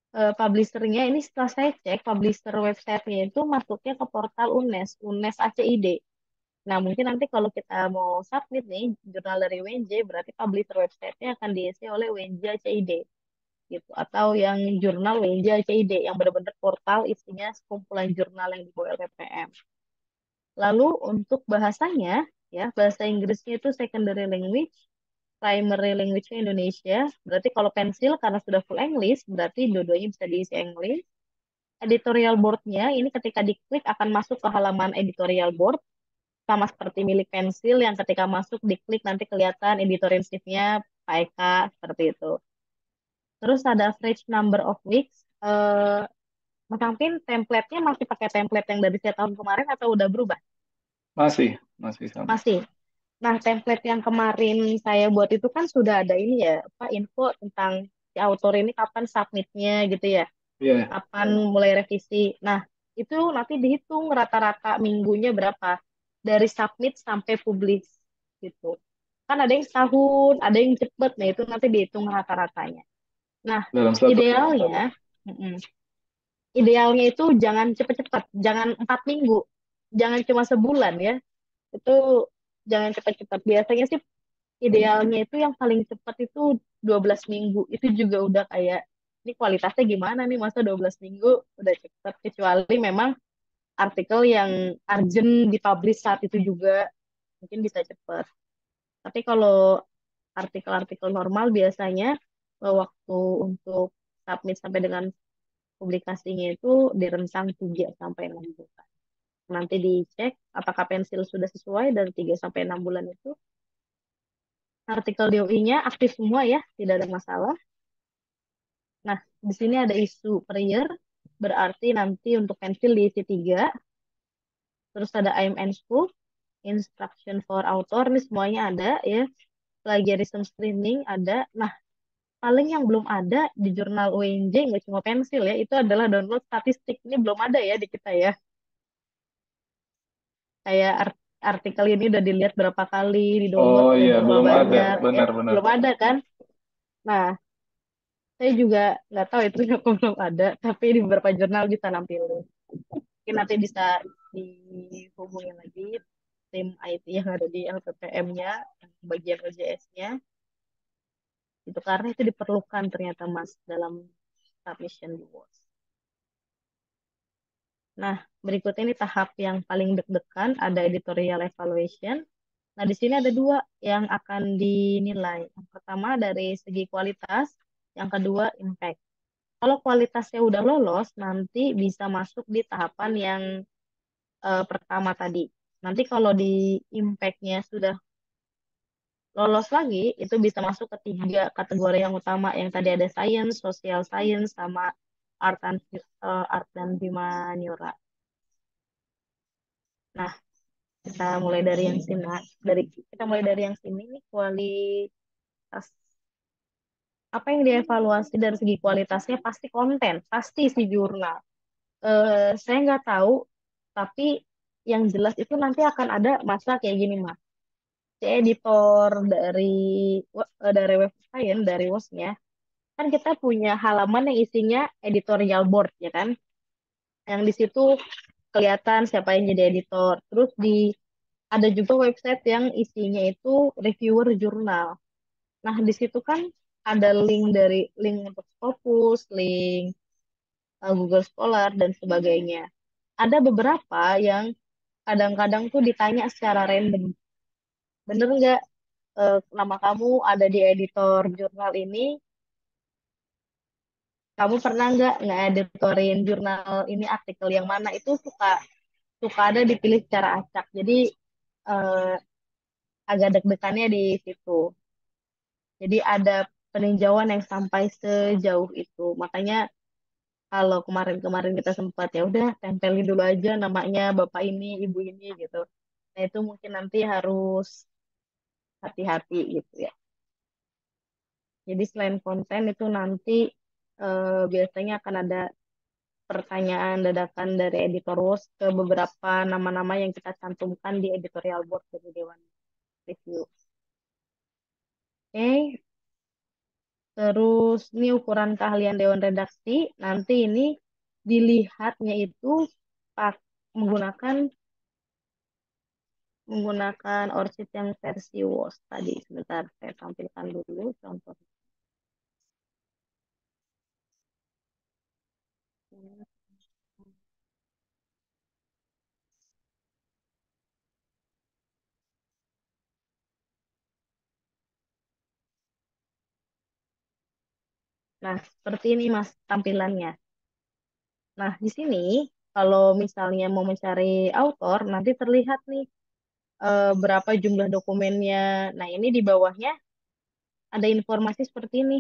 Publisher-nya ini setelah saya cek, publisher website-nya itu masuknya ke portal UNES, UNES ACID. Nah, mungkin nanti kalau kita mau submit nih, jurnal dari UNJ, berarti publisher website-nya akan diisi oleh UNJ ACID. Gitu. Atau yang jurnal UNJ ACID, yang benar-benar portal isinya sekumpulan jurnal yang dibawa LPPM. Lalu untuk bahasanya, ya bahasa Inggrisnya itu secondary language, primary language Indonesia. Berarti kalau pensil karena sudah full English, berarti dua-duanya bisa diisi English. Editorial board-nya ini ketika diklik akan masuk ke halaman editorial board, sama seperti milik pensil yang ketika masuk diklik nanti kelihatan editorial chief-nya Pak Eka, seperti itu. Terus ada average number of weeks. Mas Angpin, template-nya masih pakai template yang dari saya tahun kemarin atau udah berubah? Masih sama. Masih. Nah, template yang kemarin saya buat itu kan sudah ada ini ya, apa info tentang si autor ini kapan submitnya gitu ya, Iya, kapan mulai revisi. Nah, itu nanti dihitung rata-rata minggunya berapa dari submit sampai publish gitu. Kan ada yang setahun, ada yang cepet, nah itu nanti dihitung rata-ratanya. Nah, dalam satu. idealnya, mm-mm, idealnya itu jangan cepet-cepet, jangan 4 minggu, jangan cuma sebulan ya. Itu jangan cepet-cepet. Biasanya sih idealnya itu yang paling cepat itu 12 minggu. Itu juga udah kayak, ini kualitasnya gimana nih masa 12 minggu udah cepet. Kecuali memang artikel yang urgent dipublish saat itu juga mungkin bisa cepet. Tapi kalau artikel-artikel normal biasanya waktu untuk submit sampai dengan publikasinya itu di rentang 3 sampai 6 bulan. Nanti dicek apakah pensil sudah sesuai dari 3 sampai 6 bulan itu. Artikel DOI-nya aktif semua ya, tidak ada masalah. Nah, di sini ada isu per year, berarti nanti untuk pensil diisi 3. Terus ada IMN Scoop, Instruction for Author, ini semuanya ada ya. Plagiarism screening ada. Nah, paling yang belum ada di jurnal UNJ, nggak cuma pensil ya, itu adalah download statistik. Ini belum ada ya di kita ya. Kayak artikel ini udah dilihat berapa kali, di-download Oh oleh iya, berapa belum ada. banyak, ya Benar-benar. belum ada kan. Nah, saya juga nggak tahu itu kenapa belum ada, tapi di beberapa jurnal bisa nampilin. Mungkin nanti bisa dihubungin lagi tim IT yang ada di LPPM-nya, yang bagian OJS-nya. Itu karena itu diperlukan ternyata Mas dalam submission di WOS. Nah, berikutnya ini tahap yang paling deg-degan, ada editorial evaluation. Nah, di sini ada dua yang akan dinilai. Yang pertama dari segi kualitas, yang kedua impact. Kalau kualitasnya udah lolos, nanti bisa masuk di tahapan yang pertama tadi. Nanti kalau di impact-nya sudah lolos lagi, itu bisa masuk ke tiga kategori yang utama, yang tadi ada science, social science, sama art dan humaniora. Nah, kita mulai dari yang sini. Kita mulai dari yang sini nih, kualitas. Apa yang dievaluasi dari segi kualitasnya pasti konten, pasti si jurnal. Saya nggak tahu, tapi yang jelas itu nanti akan ada masa kayak gini, Mas. Si editor dari website, dari WOS-nya, kan kita punya halaman yang isinya editorial board, ya kan? Yang di situ kelihatan siapa yang jadi editor. Terus ada juga website yang isinya itu reviewer jurnal. Nah, di situ kan ada link untuk Scopus, link Google Scholar dan sebagainya. Ada beberapa yang kadang-kadang tuh ditanya secara random. Bener nggak nama kamu ada di editor jurnal ini? Kamu pernah nggak editorin jurnal ini, artikel yang mana? Itu suka suka ada dipilih secara acak. Jadi eh, agak deg-degannya di situ. Jadi ada peninjauan yang sampai sejauh itu. Makanya kalau kemarin-kemarin kita sempat ya udah tempelin dulu aja namanya bapak ini, ibu ini gitu. Nah, itu mungkin nanti harus hati-hati gitu ya. Jadi selain konten itu nanti biasanya akan ada pertanyaan dadakan dari editor WOS ke beberapa nama-nama yang kita cantumkan di editorial board dari Dewan Review. Oke, terus ini ukuran keahlian Dewan Redaksi. Nanti ini dilihatnya itu pak- menggunakan menggunakan ORCID yang versi WOS tadi. Sebentar, saya tampilkan dulu contohnya. Nah, seperti ini Mas tampilannya. Nah, di sini kalau misalnya mau mencari autor, nanti terlihat nih berapa jumlah dokumennya. Nah, ini di bawahnya ada informasi seperti ini.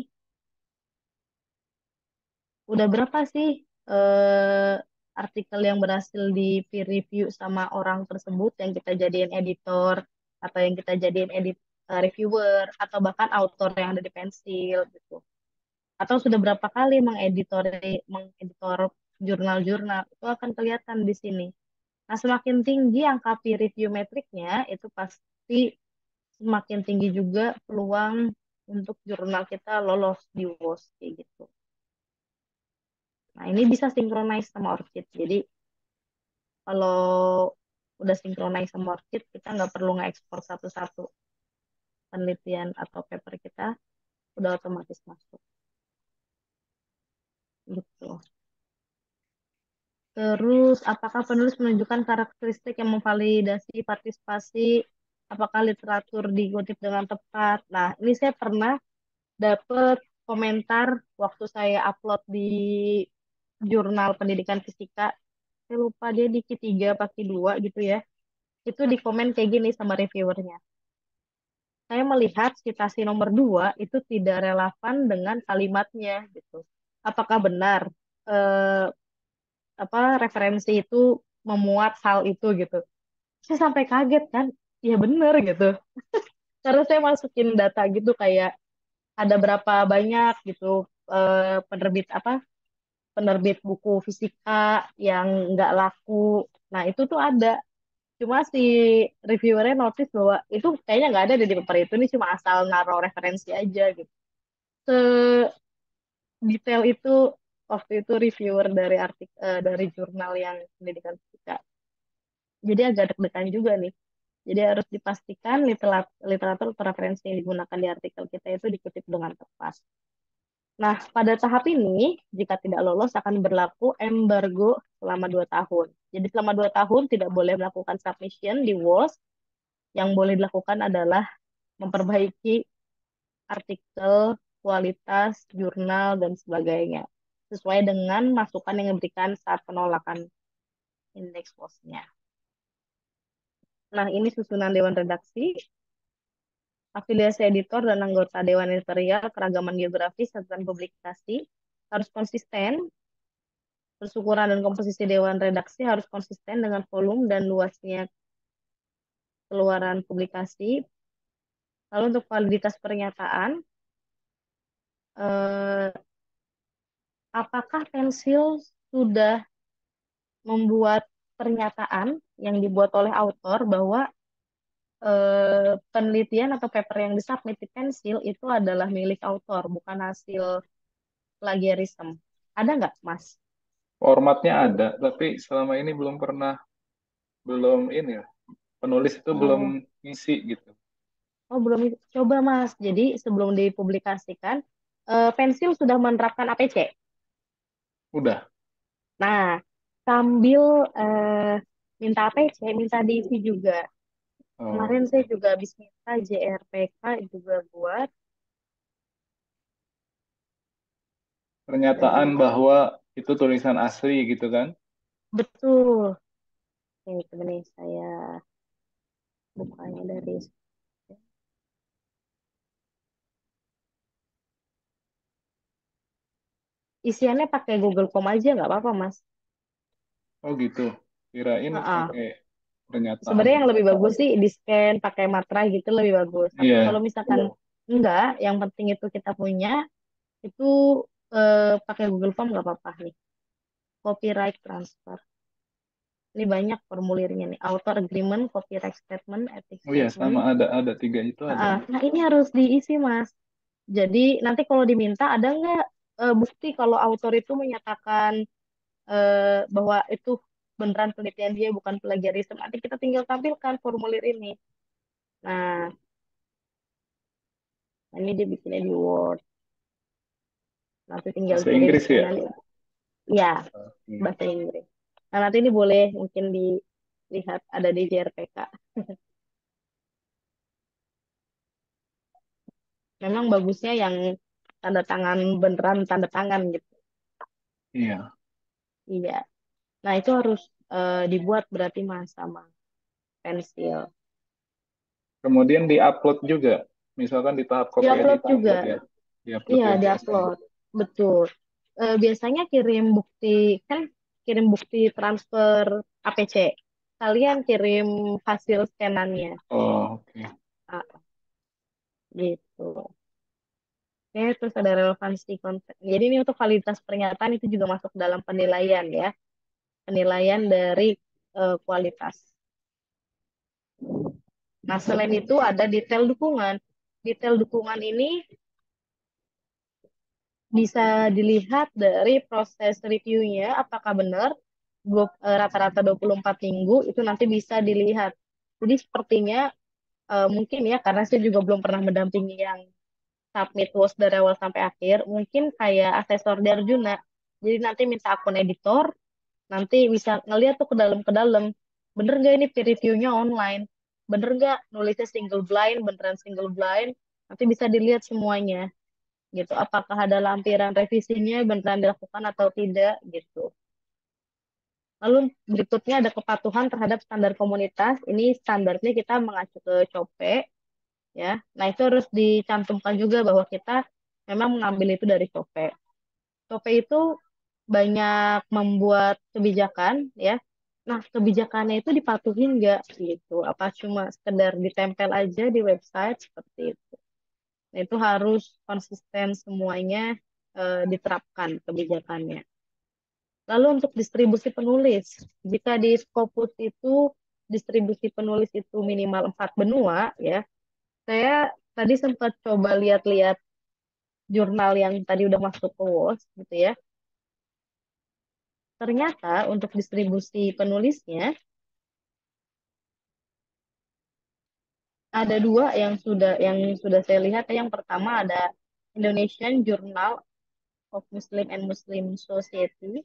Udah berapa sih eh, artikel yang berhasil di peer review sama orang tersebut yang kita jadiin editor atau yang kita jadiin reviewer atau bahkan autor yang ada di pensil gitu. Atau sudah berapa kali mengeditor jurnal-jurnal itu akan kelihatan di sini. Nah, semakin tinggi angka peer review metriknya, itu pasti semakin tinggi juga peluang untuk jurnal kita lolos di WOS kayak gitu. Nah, ini bisa synchronize sama ORCID. Jadi, kalau udah synchronize sama ORCID, kita nggak perlu nge-export satu-satu penelitian atau paper kita, udah otomatis masuk. Gitu. Terus, apakah penulis menunjukkan karakteristik yang memvalidasi partisipasi? Apakah literatur dikutip dengan tepat? Nah, ini saya pernah dapat komentar waktu saya upload di jurnal pendidikan fisika. Saya lupa dia di Q3 apa Q2 gitu ya. Itu di komen kayak gini sama reviewernya. Saya melihat citasi nomor 2 itu tidak relevan dengan kalimatnya gitu. Apakah benar eh, referensi itu memuat hal itu gitu? Saya sampai kaget kan, ya bener gitu. Karena saya masukin data gitu kayak ada berapa banyak gitu penerbit penerbit buku fisika yang nggak laku. Nah, itu tuh ada. Cuma si reviewernya notice bahwa itu kayaknya nggak ada di paper itu, ini cuma asal naruh referensi aja gitu. Detail itu waktu itu reviewer dari dari jurnal yang pendidikan fisika. Jadi agak deg-degan juga nih. Jadi harus dipastikan literatur atau referensi yang digunakan di artikel kita itu dikutip dengan tepat. Nah, pada tahap ini, jika tidak lolos akan berlaku embargo selama 2 tahun. Jadi selama 2 tahun tidak boleh melakukan submission di WOS. Yang boleh dilakukan adalah memperbaiki artikel, kualitas, jurnal, dan sebagainya. Sesuai dengan masukan yang diberikan saat penolakan indeks WOS-nya. Nah, ini susunan dewan redaksi, afiliasi editor dan anggota dewan editorial, keragaman geografis, catatan publikasi, harus konsisten, terus ukuran dan komposisi dewan redaksi harus konsisten dengan volume dan luasnya keluaran publikasi. Lalu untuk validitas pernyataan, eh, apakah pensil sudah membuat pernyataan yang dibuat oleh autor bahwa penelitian atau paper yang disubmit di pensil itu adalah milik autor, bukan hasil plagiarism. Ada nggak, Mas? Formatnya ada, tapi selama ini belum ini ya, penulis itu belum Oh, ngisi gitu. oh belum. Coba, Mas. Jadi sebelum dipublikasikan, pensil sudah menerapkan APC. Udah. Nah, sambil minta APC, minta diisi juga. Oh, Kemarin saya juga habis minta JRPK juga buat. pernyataan Jadi, bahwa itu tulisan asli gitu kan. betul. Ini sebenarnya saya bukanya dari isiannya pakai Google Form aja nggak apa-apa, Mas. Oh gitu. Kirain Heeh. pakai pernyataan. Sebenarnya yang lebih bagus sih di scan pakai materai gitu lebih bagus. Tapi kalau Iya. misalkan enggak, yang penting itu kita punya itu pakai Google Form nggak apa-apa nih. Copyright transfer. Ini banyak formulirnya nih. Author agreement, copyright statement, ethics Oh iya, statement. sama ada tiga itu ada. Nah, ini harus diisi, Mas. Jadi nanti kalau diminta ada nggak bukti kalau autor itu menyatakan bahwa itu beneran penelitian dia bukan plagiarisme. Nanti kita tinggal tampilkan formulir ini. Nah, ini dia bikinnya di Word. Nanti tinggal Bahasa kirim Inggris ya? scanan. Ya, Oke. bahasa Inggris. Nah, nanti ini boleh mungkin dilihat ada di JRPK. Memang bagusnya yang tanda tangan beneran tanda tangan gitu. Iya. Iya. Nah, itu harus dibuat berarti Mas sama pensil. Kemudian diupload juga. Misalkan di tahap copy Diupload editing juga. berarti ya. Diupload Iya, ya biasanya. diupload. Betul. Biasanya kan kirim bukti transfer APC. Kalian kirim hasil scanannya. Oh, oke. Ah, gitu. Oke, terus ada relevansi konten. Jadi ini untuk validitas pernyataan itu juga masuk dalam penilaian ya. Penilaian dari kualitas. Nah, selain itu ada detail dukungan. Detail dukungan ini bisa dilihat dari proses reviewnya apakah benar rata-rata 24 minggu itu nanti bisa dilihat. Jadi sepertinya mungkin ya karena saya juga belum pernah mendampingi yang submit was dari awal sampai akhir, mungkin kayak asesor di Arjuna. Jadi nanti minta akun editor, nanti bisa ngeliat tuh ke dalam. Bener nggak ini peer reviewnya online? Bener nggak nulisnya single blind, beneran single blind? Nanti bisa dilihat semuanya gitu. Apakah ada lampiran revisinya beneran dilakukan atau tidak gitu. Lalu berikutnya ada kepatuhan terhadap standar komunitas. Ini standarnya kita mengacu ke COPE ya. Nah, itu harus dicantumkan juga bahwa kita memang mengambil itu dari COPE. COPE itu banyak membuat kebijakan ya. Nah, kebijakannya itu dipatuhin nggak gitu? Apa cuma sekedar ditempel aja di website seperti itu? Nah, itu harus konsisten semuanya diterapkan kebijakannya. Lalu untuk distribusi penulis, jika di Scopus itu distribusi penulis itu minimal 4 benua ya. Saya tadi sempat coba lihat-lihat jurnal yang tadi udah masuk ke WOS gitu ya. Ternyata untuk distribusi penulisnya ada dua yang sudah saya lihat. Yang pertama ada Indonesian Journal of Muslim and Muslim Society.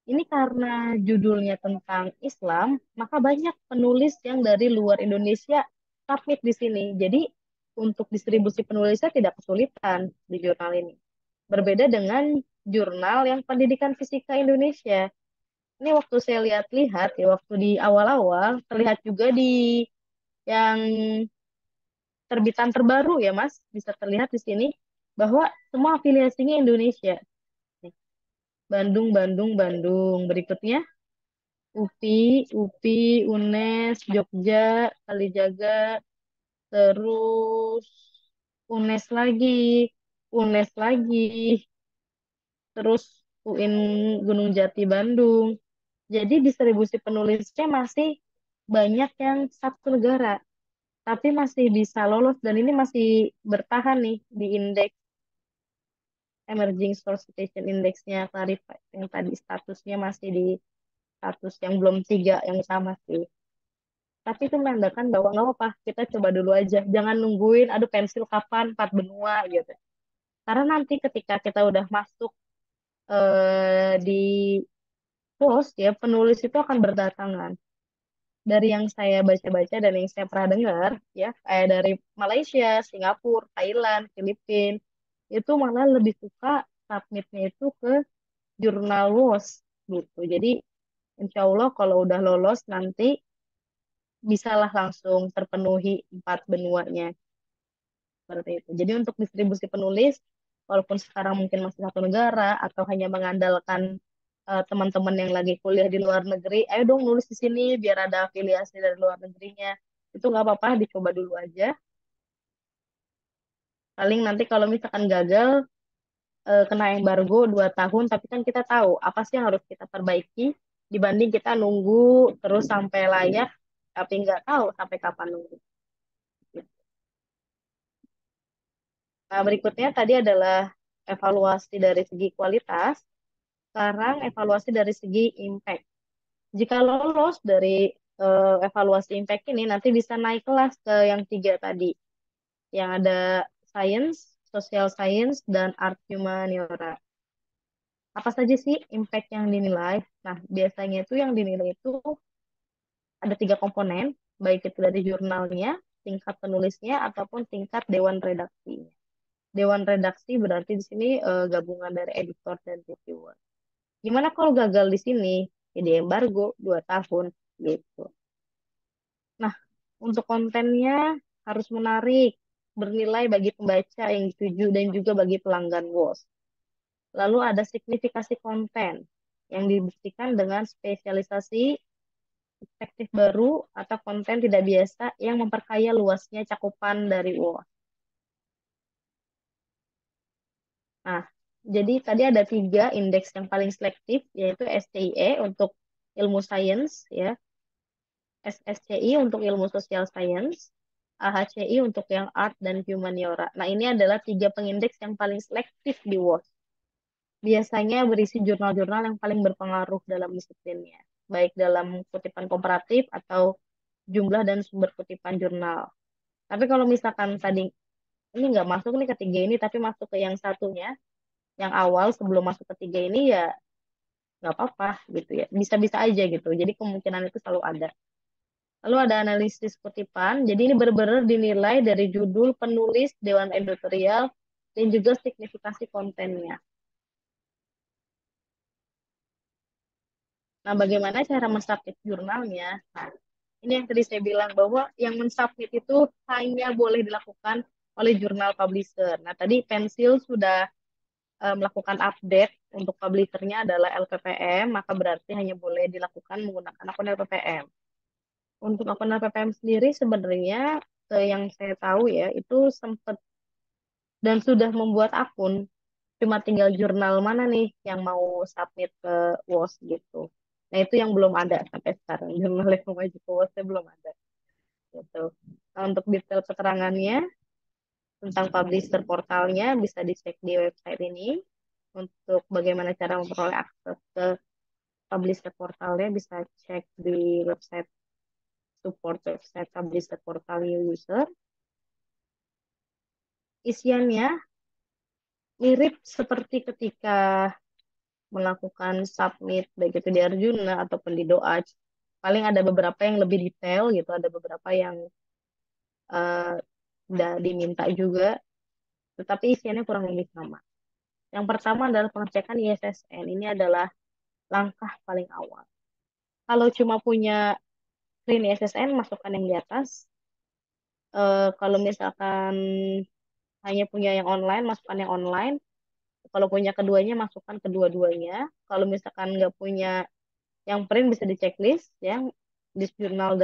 Ini karena judulnya tentang Islam, maka banyak penulis yang dari luar Indonesia submit di sini. Jadi untuk distribusi penulisnya tidak kesulitan di jurnal ini. Berbeda dengan jurnal yang pendidikan fisika Indonesia. Ini waktu saya lihat-lihat ya waktu di awal-awal terlihat juga di yang terbitan terbaru ya Mas, bisa terlihat di sini bahwa semua afiliasinya Indonesia. Nih, Bandung, Bandung, Bandung. Berikutnya UPI, UPI, UNES, Jogja, Kalijaga, terus UNES lagi, UNES lagi, terus UIN Gunung Jati Bandung. Jadi distribusi penulisnya masih banyak yang satu negara, tapi masih bisa lolos dan ini masih bertahan nih di indeks Emerging Source Citation Index-nya Clarify yang tadi statusnya masih di status yang belum tiga yang sama sih. Tapi itu menandakan bahwa nggak apa-apa, kita coba dulu aja. Jangan nungguin, aduh pensil kapan, empat benua gitu. Karena nanti ketika kita udah masuk di post ya, penulis itu akan berdatangan. Dari yang saya baca-baca dan yang saya pernah dengar, ya, kayak dari Malaysia, Singapura, Thailand, Filipina, itu malah lebih suka submitnya itu ke jurnal WOS gitu. Jadi insya Allah kalau udah lolos nanti bisalah langsung terpenuhi empat benuanya seperti itu. Jadi untuk distribusi penulis, walaupun sekarang mungkin masih satu negara atau hanya mengandalkan teman-teman yang lagi kuliah di luar negeri, ayo dong nulis di sini biar ada afiliasi dari luar negerinya. Itu nggak apa-apa, dicoba dulu aja. Paling nanti kalau misalkan gagal, kena embargo 2 tahun, tapi kan kita tahu apa sih yang harus kita perbaiki dibanding kita nunggu terus sampai layak, tapi nggak tahu sampai kapan nunggu. Nah, berikutnya tadi adalah evaluasi dari segi kualitas, sekarang evaluasi dari segi impact. Jika lolos dari evaluasi impact ini, nanti bisa naik kelas ke yang tiga tadi, yang ada science, social science, dan art humaniora. Apa saja sih impact yang dinilai? Nah, biasanya itu yang dinilai itu ada tiga komponen, baik itu dari jurnalnya, tingkat penulisnya, ataupun tingkat dewan redaksinya. Dewan redaksi berarti di sini gabungan dari editor dan reviewer. Gimana kalau gagal di sini? Jadi embargo 2 tahun gitu. Nah, untuk kontennya harus menarik, bernilai bagi pembaca yang dituju dan juga bagi pelanggan WOS. Lalu ada signifikasi konten yang dibuktikan dengan spesialisasi perspektif baru atau konten tidak biasa yang memperkaya luasnya cakupan dari WOS. Nah, jadi tadi ada tiga indeks yang paling selektif, yaitu SCIE untuk ilmu sains, ya, SSCI untuk ilmu sosial science, AHCI untuk yang art dan humaniora. Nah, ini adalah tiga pengindeks yang paling selektif di WOS. Biasanya berisi jurnal-jurnal yang paling berpengaruh dalam disiplinnya, baik dalam kutipan komparatif atau jumlah dan sumber kutipan jurnal. Tapi kalau misalkan tadi ini nggak masuk nih ketiga ini, tapi masuk ke yang satunya, yang awal sebelum masuk ketiga ini ya nggak apa-apa gitu ya, bisa-bisa aja gitu. Jadi kemungkinan itu selalu ada. Lalu ada analisis kutipan. Jadi ini benar-benar dinilai dari judul, penulis, dewan editorial, dan juga signifikasi kontennya. Nah, bagaimana cara mensubmit jurnalnya? Nah, ini yang tadi saya bilang bahwa yang mensubmit itu hanya boleh dilakukan oleh jurnal publisher. Nah, tadi Pensil sudah melakukan update untuk publishernya adalah LPPM, maka berarti hanya boleh dilakukan menggunakan akun LPPM. Untuk akun LPPM sendiri sebenarnya yang saya tahu ya itu sempat dan sudah membuat akun, cuma tinggal jurnal mana nih yang mau submit ke WOS gitu. Nah itu yang belum ada sampai sekarang, jurnal yang mau maju ke WOS belum ada gitu. Nah, untuk detail keterangannya tentang publisher portalnya bisa dicek di website ini. Untuk bagaimana cara memperoleh akses ke publisher portalnya bisa cek di website support website publisher portal user. Isiannya mirip seperti ketika melakukan submit baik itu di Arjuna ataupun di Doa. Paling ada beberapa yang lebih detail gitu, ada beberapa yang udah diminta juga, tetapi isiannya kurang lebih sama. Yang pertama adalah pengecekan ISSN. Ini adalah langkah paling awal. Kalau cuma punya screen ISSN, masukkan yang di atas. Kalau misalkan hanya punya yang online, masukkan yang online. Kalau punya keduanya, masukkan kedua-duanya. Kalau misalkan nggak punya yang print, bisa di checklist. Yang this journal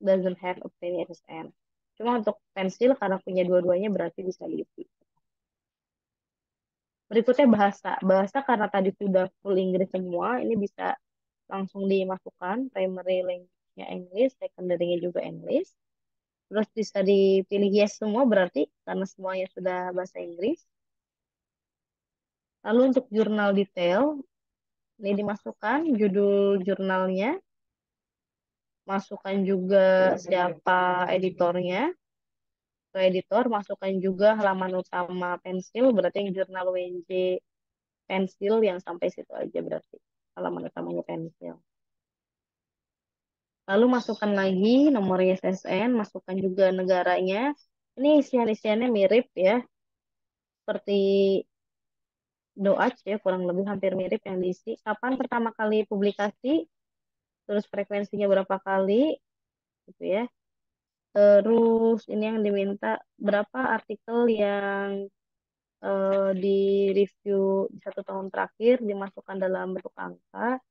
doesn't have a print SSN. Cuma untuk pensil, karena punya dua-duanya, berarti bisa diisi. Berikutnya bahasa. Bahasa karena tadi sudah full Inggris semua, ini bisa langsung dimasukkan. Primary language-nya English, secondary-nya juga English. Terus bisa dipilih yes semua berarti karena semuanya sudah bahasa Inggris. Lalu untuk jurnal detail, ini dimasukkan judul jurnalnya, masukkan juga siapa editornya. Ke editor, masukkan juga halaman utama pensil, berarti yang jurnal WNJ pensil yang sampai situ aja berarti halaman utamanya pensil. Lalu masukkan lagi nomor ISSN, masukkan juga negaranya. Ini isian-isiannya mirip ya, seperti doa ya, kurang lebih hampir mirip yang diisi. Kapan pertama kali publikasi, terus frekuensinya berapa kali, gitu ya. Terus ini yang diminta berapa artikel yang di review di 1 tahun terakhir dimasukkan dalam bentuk angka.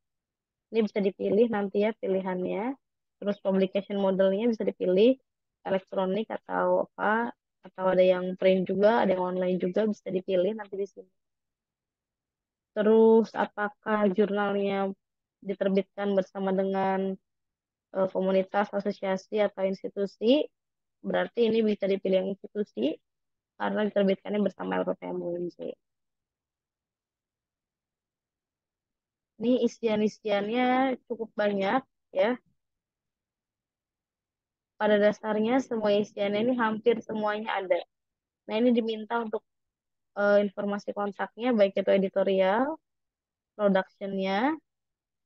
Ini bisa dipilih nanti ya pilihannya. Terus publication modelnya bisa dipilih elektronik atau apa, atau ada yang print juga, ada yang online juga bisa dipilih nanti di sini. Terus apakah jurnalnya diterbitkan bersama dengan komunitas, asosiasi, atau institusi? Berarti ini bisa dipilih yang institusi karena diterbitkannya bersama LPPM UNJ. Ini isian-isiannya cukup banyak ya. Pada dasarnya semua isiannya ini hampir semuanya ada. Nah, ini diminta untuk informasi kontaknya, baik itu editorial, productionnya,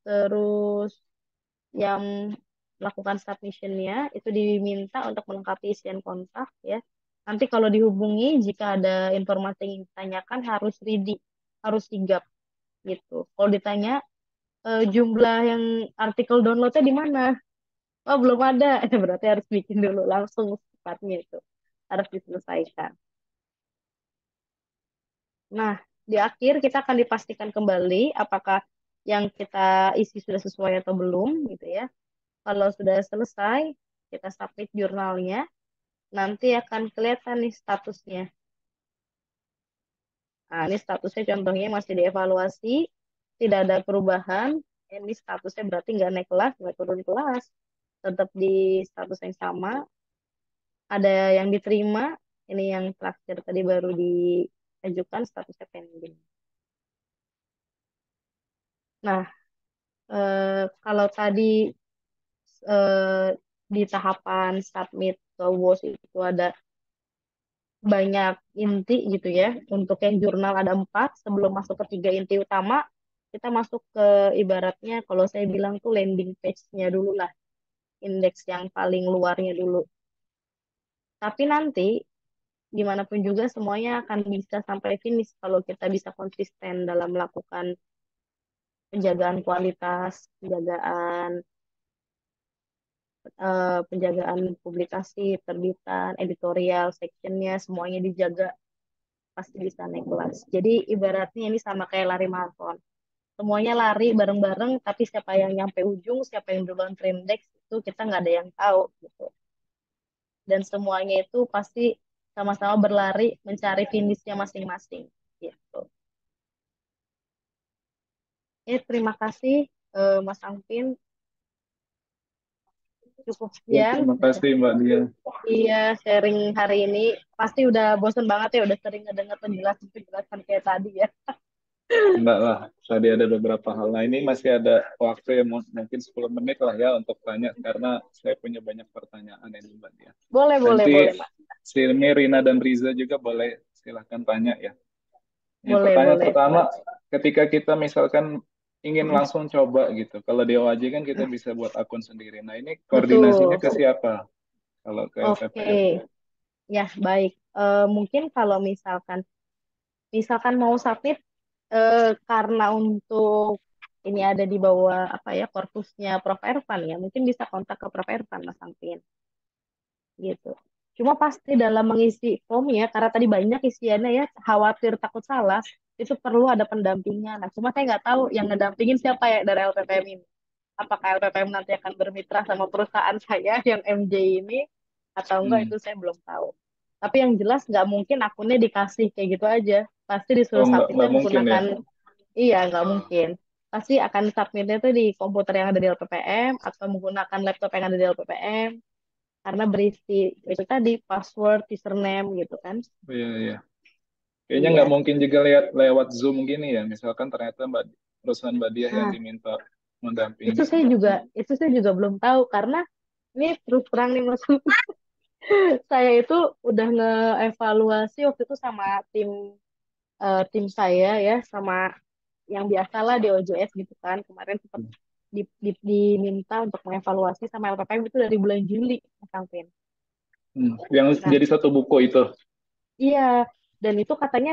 terus yang melakukan submissionnya, itu diminta untuk melengkapi isian kontak ya. Nanti kalau dihubungi, jika ada informasi yang ditanyakan, harus ready, harus sigap gitu. Kalau ditanya, jumlah yang artikel downloadnya di mana? Oh, belum ada. Berarti harus bikin dulu langsung secepatnya itu. Harus diselesaikan. Nah, di akhir kita akan dipastikan kembali apakah yang kita isi sudah sesuai atau belum gitu ya. Kalau sudah selesai, kita submit jurnalnya, nanti akan kelihatan nih statusnya. Nah, ini statusnya contohnya masih dievaluasi, tidak ada perubahan. Ini statusnya berarti nggak naik kelas, nggak turun kelas. Tetap di status yang sama. Ada yang diterima, ini yang terakhir tadi baru diajukan statusnya pending. Nah, kalau tadi eh, di tahapan submit ke WOS itu ada banyak inti gitu ya. Untuk yang jurnal ada 4, sebelum masuk ke 3 inti utama, kita masuk ke ibaratnya kalau saya bilang tuh landing page-nya dulu lah, indeks yang paling luarnya dulu. Tapi nanti gimana pun juga semuanya akan bisa sampai finish kalau kita bisa konsisten dalam melakukan penjagaan kualitas, penjagaan publikasi, terbitan, editorial, sectionnya semuanya dijaga, pasti bisa naik kelas. Jadi ibaratnya ini sama kayak lari maraton. Semuanya lari bareng-bareng, tapi siapa yang nyampe ujung, siapa yang duluan terindex, itu kita nggak ada yang tahu gitu. Dan semuanya itu pasti sama-sama berlari mencari finishnya masing-masing gitu. Terima kasih Mas Angpin. Cukup Ya, sekian. terima kasih Mbak Dia. Iya, sharing hari ini. Pasti udah bosen banget ya, udah sering ngedenger penjelasan kayak tadi ya. Enggak lah, tadi ada beberapa hal. Nah, ini masih ada waktu ya mungkin 10 menit lah ya untuk tanya karena saya punya banyak pertanyaan ini Mbak Dia. Boleh, boleh, Nanti boleh, Mas. Silmi, Rina, dan Riza juga boleh silahkan tanya ya. Ini Boleh, pertanyaan boleh. pertama, ketika kita misalkan ingin Mm, langsung coba gitu, kalau di OAJ kan kita bisa buat akun sendiri. Nah, ini koordinasinya betul. ke siapa? Kalau ke Oke. LPPM. Ya, baik. Mungkin kalau misalkan mau submit karena untuk ini ada di bawah apa ya korpusnya Prof Ervan ya, mungkin bisa kontak ke Prof Ervan Mas Angpin gitu. Cuma pasti dalam mengisi formnya, karena tadi banyak isiannya ya, khawatir takut salah, itu perlu ada pendampingan. Nah, cuma saya nggak tahu yang ngedampingin siapa ya dari LPPM ini. Apakah LPPM nanti akan bermitra sama perusahaan saya yang MJ ini, atau enggak Hmm. itu saya belum tahu. Tapi yang jelas nggak mungkin akunnya dikasih kayak gitu aja. Pasti Oh, disuruh submitnya nggak mungkin ya. menggunakan, iya nggak mungkin. Pasti akan submitnya tuh di komputer yang ada di LPPM atau menggunakan laptop yang ada di LPPM karena berisi itu tadi password, username gitu kan. Oh, iya, iya. Kayaknya nggak Iya. mungkin juga lihat lewat Zoom gini ya. Misalkan ternyata perusahaan Mbak Diah yang Nah, diminta itu mendampingi. saya juga itu saya juga belum tahu karena ini terus terang nih Mas. Saya itu udah ngeevaluasi waktu itu sama tim tim saya ya sama yang biasalah di OJS gitu kan. Kemarin sempat diminta untuk mengevaluasi sama LPPM itu dari bulan Juli, Mas Alvin. Yang Nah, jadi satu buku itu. iya, dan itu katanya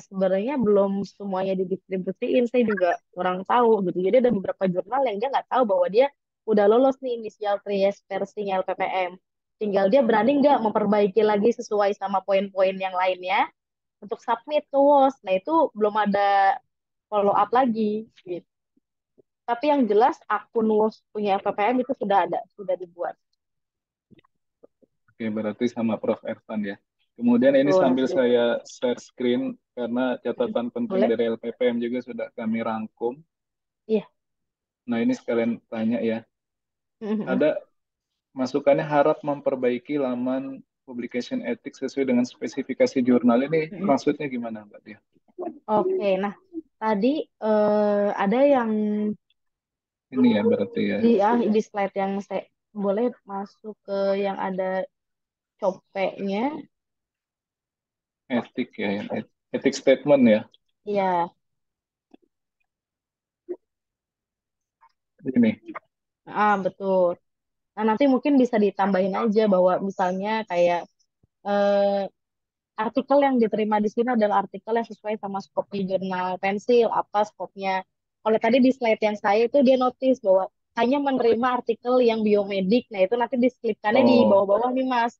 sebenarnya belum semuanya didistribusiin. Saya juga kurang tahu gitu. Jadi ada beberapa jurnal yang dia nggak tahu bahwa dia udah lolos nih inisial Tries versinya LPPM. Tinggal dia berani nggak memperbaiki lagi sesuai sama poin-poin yang lainnya untuk submit ke WOS. Nah itu belum ada follow up lagi. Gitu. Tapi yang jelas akun WOS punya LPPM itu sudah ada, sudah dibuat. Oke, berarti sama Prof. Ervan ya. Kemudian ini Betul. sambil saya share screen karena catatan penting Boleh? dari LPPM juga sudah kami rangkum. Iya. Nah, ini sekalian tanya ya. Ada masukannya harap memperbaiki laman publication ethics sesuai dengan spesifikasi jurnal ini. Maksudnya gimana, Mbak Dia? Oke, nah tadi ada yang Ini ya berarti ya. di slide yang saya boleh masuk ke yang ada copeknya. Etik ya, yang etik statement ya. Iya, Ini. betul. Nah, nanti mungkin bisa ditambahin aja bahwa misalnya kayak eh, artikel yang diterima di sini adalah artikel yang sesuai sama skop di jurnal pensil, apa skopnya. Kalau tadi di slide yang saya itu dia notice bahwa hanya menerima artikel yang biomedik. Nah, itu nanti diselipkannya di Oh, bawah-bawah nih, Mas.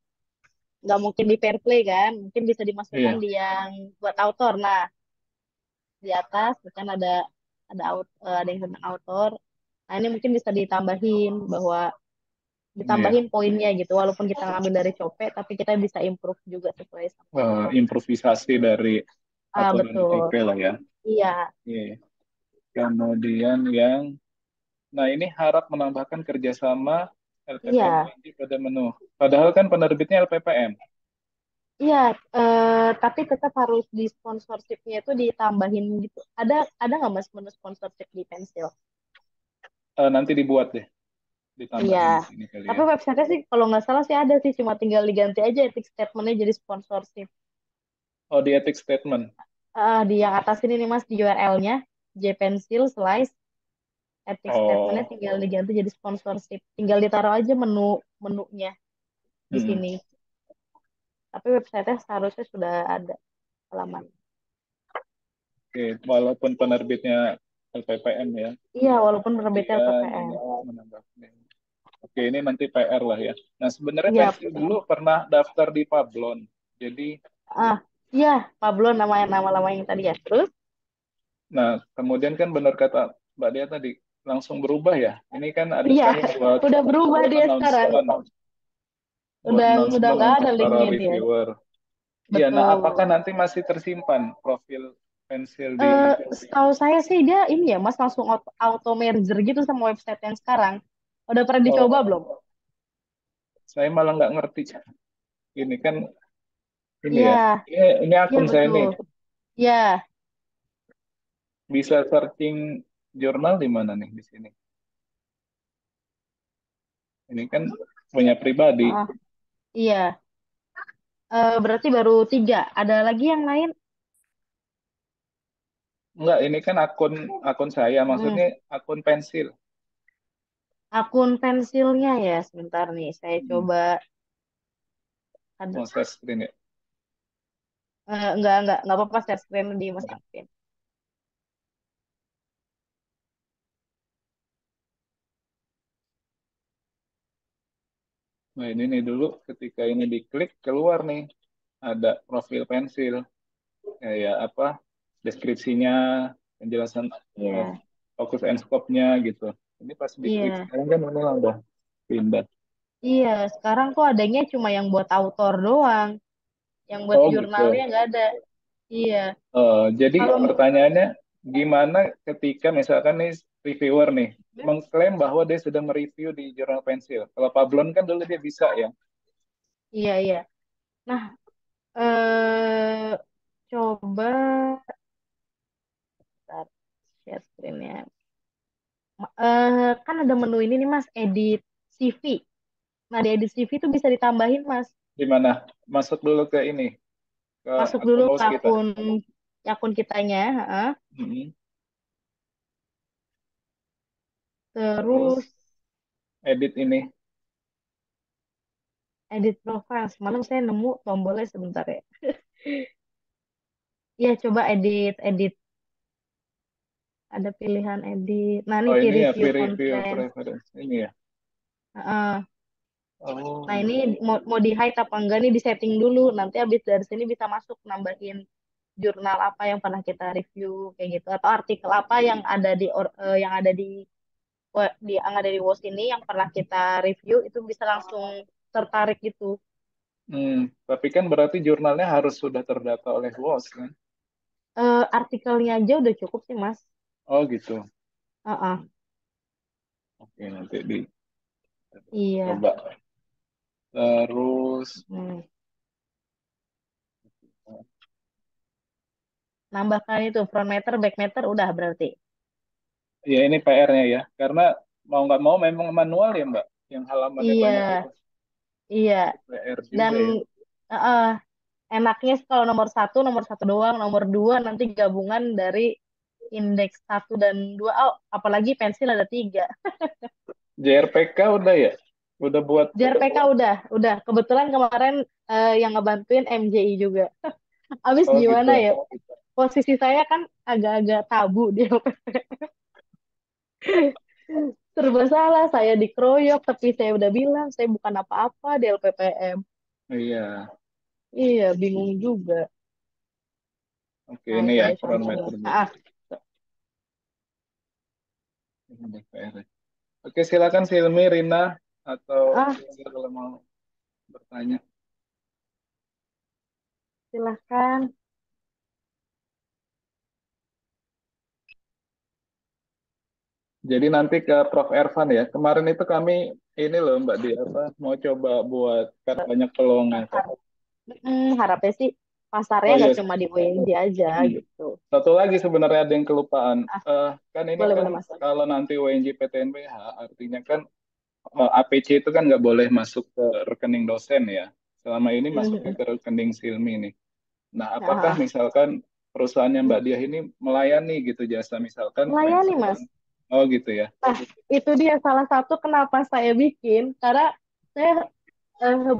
Nggak mungkin di fair play kan? Mungkin bisa dimasukkan iya. di yang buat autor. Nah, di atas kan ada yang tentang autor. Nah, ini mungkin bisa ditambahin bahwa Ini ya. ditambahin poinnya gitu. Walaupun kita ngambil dari copet, tapi kita bisa improve juga sesuai sama. Improvisasi dari aturan Betul. ITP lah ya. Iya, Iya. Kemudian nah ini harap menambahkan kerjasama LPPM iya, UNJ pada menu. Padahal kan penerbitnya LPPM. iya. Tapi tetap harus di sponsorshipnya itu ditambahin gitu. Ada nggak mas menu sponsorship di pensil? Nanti dibuat deh, Iya. ditambahin di sini kali Tapi ya. website-nya sih kalau nggak salah sih ada sih, cuma tinggal diganti aja etik statement-nya jadi sponsorship. Oh, di ethics statement. Di yang atas ini nih mas di URL-nya jpencil slice etik statement-nya Oh, tinggal diganti jadi sponsorship. Tinggal ditaruh aja menunya di mm-mm. sini. Tapi website-nya seharusnya sudah ada halaman. Oke, walaupun penerbitnya LPPM ya. Iya, walaupun berbeda Kemudian LPPM. ini menambahkan. Oke, ini nanti PR lah ya. Nah, sebenarnya Iya, pensil dulu pernah daftar di Pablon. Jadi, ah, iya, Pablo nama-nama yang tadi ya. Terus, nah kemudian kan benar kata Mbak Dia tadi langsung berubah ya. Ini kan ada iya, kami buat udah berubah dia sekarang. announcement, Udah nggak ada untuk para linknya dia. reviewer. Iya, nah apakah Betul. nanti masih tersimpan profil pensil di Setahu saya sih dia ini ya, Mas langsung auto merger gitu sama website yang sekarang. Udah pernah dicoba Oh, belum? saya malah nggak ngerti. Ini kan ini Iya, ya. Ini iya akun saya betul. nih. Iya. Bisa searching jurnal di mana nih di sini? Ini kan punya pribadi. Ah, iya. Berarti baru 3. Ada lagi yang lain? Enggak, ini kan akun akun saya. Hmm, Maksudnya akun pensil. akun pensilnya ya. Sebentar nih, saya Hmm. coba. Ada, Mau share screen ya. nggak apa-apa share screen di Mas Alvin. Nah, ini nih dulu ketika ini diklik keluar nih ada profil pensil kayak apa deskripsinya, penjelasan eh, Iya, fokus and scope-nya gitu. Ini pas diklik iya, sekarang kan ini lah udah pindah. iya. Sekarang tuh adanya cuma yang buat autor doang, yang buat Oh jurnalnya gitu. nggak ada. Iya. Jadi Kalau pertanyaannya gimana ketika misalkan nih reviewer nih mengklaim bahwa dia sudah mereview di jurnal pensil. Kalau Pablon kan dulu dia bisa ya. iya, iya. Nah, coba bentar, share screen-nya. Kan ada menu ini nih Mas, edit CV. Nah, di edit CV itu bisa ditambahin Mas. Di mana? Masuk dulu ke ini, ke Masuk akun dulu ke host kita. akun kitanya, heeh. Mm-mm. Terus Terus edit ini. edit profile. Semalam saya nemu tombolnya sebentar ya. Iya, coba edit, edit. Ada pilihan edit. Nah, ini Oh peer ini ya review peer review content. preference ini ya. Heeh. Nah, Oh, ini mau di hide apa enggak nih di setting dulu. Nanti habis dari sini bisa masuk nambahin jurnal apa yang pernah kita review kayak gitu atau artikel apa yang ada yang ada yang ada di WOS ini yang pernah kita review itu bisa langsung tertarik gitu. tapi kan berarti jurnalnya harus sudah terdata oleh WOS kan? Artikelnya aja udah cukup sih, Mas. Oh gitu. Heeh. Oke nanti di Iya. coba. Terus Hmm. Nambahkan itu front matter, back matter udah berarti. ya ini PR-nya ya, karena mau nggak mau memang manual ya Mbak, yang halamannya Iya, banyak itu. iya. PR Dan juga ya. eh, enaknya sih kalau nomor satu doang, nomor dua nanti gabungan dari indeks satu dan dua. Oh, apalagi pensil ada tiga. JRPK udah ya? Udah buat JRPK udah. Kebetulan kemarin yang ngebantuin MJI juga. Abis oh gitu. gimana ya? Posisi saya kan agak-agak tabu di LPP. Serba salah, saya dikeroyok, tapi saya udah bilang saya bukan apa-apa di LPPM. Iya. Iya, bingung juga. Oke Nah, ini itu ya deh front contohnya. matter dulu. Ini udah PR. Oke silakan Silmi, Rina atau Ah, Rizal kalau mau bertanya. silahkan. Jadi nanti ke Prof. Ervan ya. Kemarin itu kami ini loh Mbak Di apa mau coba buat kan banyak peluangnya kan. Harapnya sih pasarnya Oh nggak iya, cuma di UNJ aja hmm. gitu. Satu lagi sebenarnya ada yang kelupaan. Ah, Kan ini boleh kan boleh Mas. kalau nanti WNJ PTNBH artinya kan APC itu kan nggak boleh masuk ke rekening dosen ya. Selama ini masuknya Mhm. ke rekening Silmi nih. Nah, apakah Ah, misalkan perusahaannya ah. Mbak Diah ini melayani gitu jasa misalkan Melayani pensiun? Mas. Oh gitu ya. Nah, itu dia salah satu kenapa saya bikin karena saya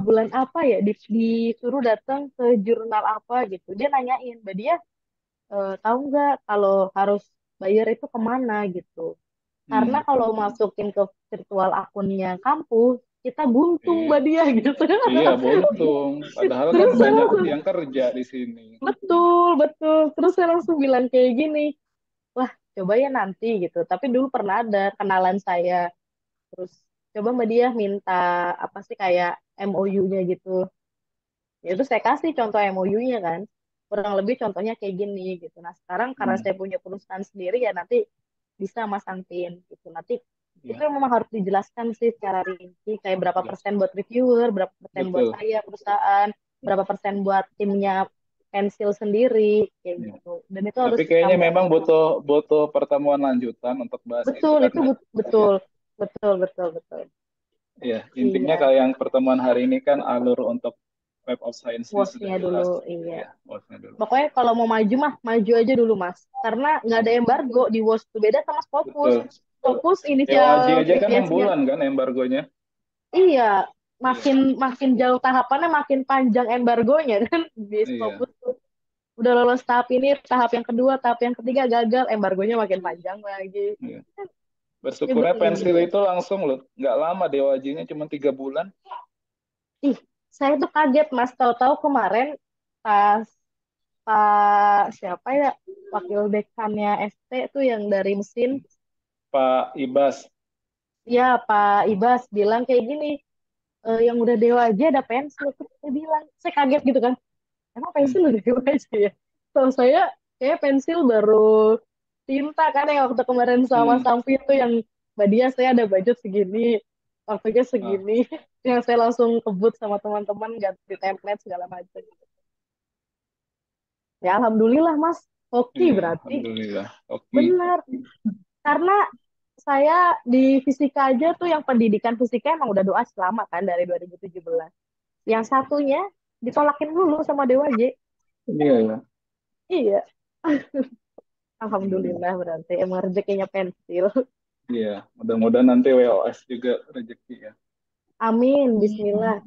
bulan apa ya disuruh datang ke jurnal apa gitu. Dia nanyain, Mbak dia tahu nggak kalau harus bayar itu kemana gitu. Karena Hmm. kalau masukin ke virtual akunnya kampus, kita buntung Iya, Mbak dia gitu. iya buntung. Padahal kan Terus saya banyak langsung, yang kerja di sini. betul, betul. Terus saya langsung bilang kayak gini, wah coba ya nanti gitu. Tapi dulu pernah ada kenalan saya. Terus coba Mbak dia minta apa sih kayak MOU-nya gitu. Ya itu saya kasih contoh MOU-nya kan. Kurang lebih contohnya kayak gini gitu. Nah sekarang karena Hmm. saya punya perusahaan sendiri ya nanti bisa Mas Antin gitu. Nanti itu Ya, memang harus dijelaskan sih secara rinci kayak berapa ya. persen buat reviewer, berapa persen buat Betul. saya perusahaan, berapa persen buat timnya pensil sendiri kayak Ya. gitu. Dan itu Tapi harus kayaknya tambah. memang butuh butuh pertemuan lanjutan untuk bahas itu Betul, itu karena ya, betul. Betul, betul, betul. ya intinya Iya, kalau yang pertemuan hari ini kan alur untuk Web of Science-nya sudah WOS-nya dulu, jelas. iya. Ya, WOS-nya dulu. Pokoknya kalau mau maju mah maju aja dulu Mas. Karena nggak ada Hmm. embargo di WOS itu beda sama Scopus. Betul. Scopus EOAJ inisial aja kan 6 previous-nya. bulan kan embargonya. Iya, Iya, makin makin jauh tahapannya makin panjang embargonya kan di iya, Scopus tuh. Udah lolos tahap ini, tahap yang kedua, tahap yang ketiga gagal, embargonya makin panjang lagi. iya. Ini Bersyukurnya belum pensil gitu. itu langsung loh, nggak lama DOAJ-nya cuma 3 bulan. Ih, saya tuh kaget Mas, tahu-tahu kemarin pas Pak siapa ya, wakil dekannya ST tuh yang dari mesin, Pak Ibas. ya Pak Ibas bilang kayak gini, yang udah dewa aja ada pensil. Terus saya bilang, saya kaget gitu kan, emang Hmm. pensil udah dewa aja ya? Tahu saya kayak pensil baru tinta kan, yang waktu kemarin sama Hmm. Sampi itu yang Mbak Dia saya ada budget segini, waktunya Ah, segini, yang saya langsung kebut sama teman-teman ganti template segala macam. Ya alhamdulillah Mas, hoki iya, berarti. alhamdulillah. Oke. Benar, karena saya di fisika aja tuh yang pendidikan fisika emang udah doa selama kan dari 2017. Yang satunya ditolakin dulu sama Dewa J. Iya ya. Iya, alhamdulillah berarti emang rezekinya pensil. Iya, mudah-mudahan nanti WOS juga rezeki ya. Amin, Iya. bismillah.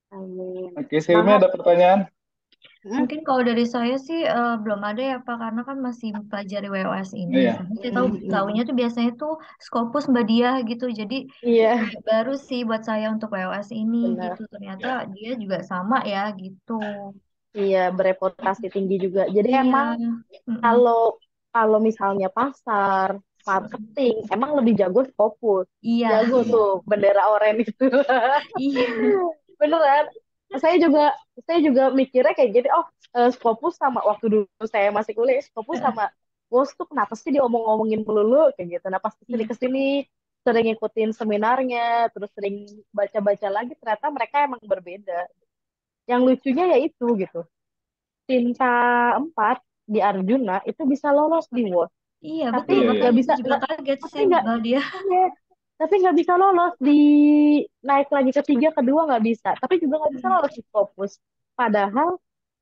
Amin. Oke, Silmi Semangat. ada pertanyaan? Hmm? Mungkin kalau dari saya sih belum ada ya Pak, karena kan masih mempelajari WOS ini. Iya. Karena saya tahu taunya tuh biasanya tuh Scopus Mbak Dia gitu. Jadi Iya, kayak baru sih buat saya untuk WOS ini benar. gitu. Ternyata Ya. dia juga sama ya gitu. Iya, bereputasi tinggi juga. Jadi Iya. emang Mm-mm. kalau kalau misalnya pasar, marketing, emang lebih jago Scopus. Iya, Jago tuh bendera oranye itu. iya. Beneran. Saya juga saya juga mikirnya kayak gini, oh, Scopus sama waktu dulu saya masih kuliah, Scopus sama WOS tuh kenapa sih diomong-ngomongin melulu kayak gitu. Nah, pas kesini Iya. kesini sering ngikutin seminarnya, terus sering baca-baca lagi, ternyata mereka emang berbeda. Yang lucunya ya itu gitu. Tinta 4 di Arjuna itu bisa lolos di WOS, Iya, tapi betul. Iya, iya. nggak Makanya bisa saya juga nggak kaget tapi sih nggak Mbak Dia. iya, tapi nggak bisa lolos di naik lagi ketiga kedua nggak bisa, tapi juga nggak bisa lolos di Scopus. Padahal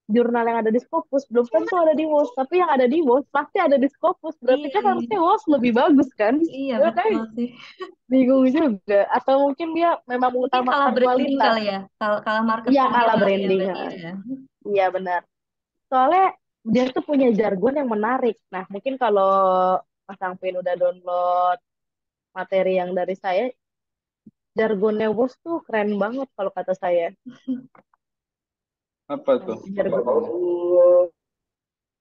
jurnal yang ada di Scopus belum tentu ada di WOS, tapi yang ada di WOS pasti ada di Scopus. Berarti Iya, kan harusnya WOS lebih bagus kan? iya Ya kan betul sih. bingung juga. Atau mungkin dia memang Mungkin kalah mengutamakan branding kualitas. kali ya. Kalah Iya, marketingnya kalah kali ya branding. Mbak Ha. Dia ya. Iya benar. Soalnya dia tuh punya jargon yang menarik. Nah, mungkin kalau Mas Angpin udah download materi yang dari saya, jargonnya WOS tuh keren banget kalau kata saya. Apa Nah, tuh? jargon,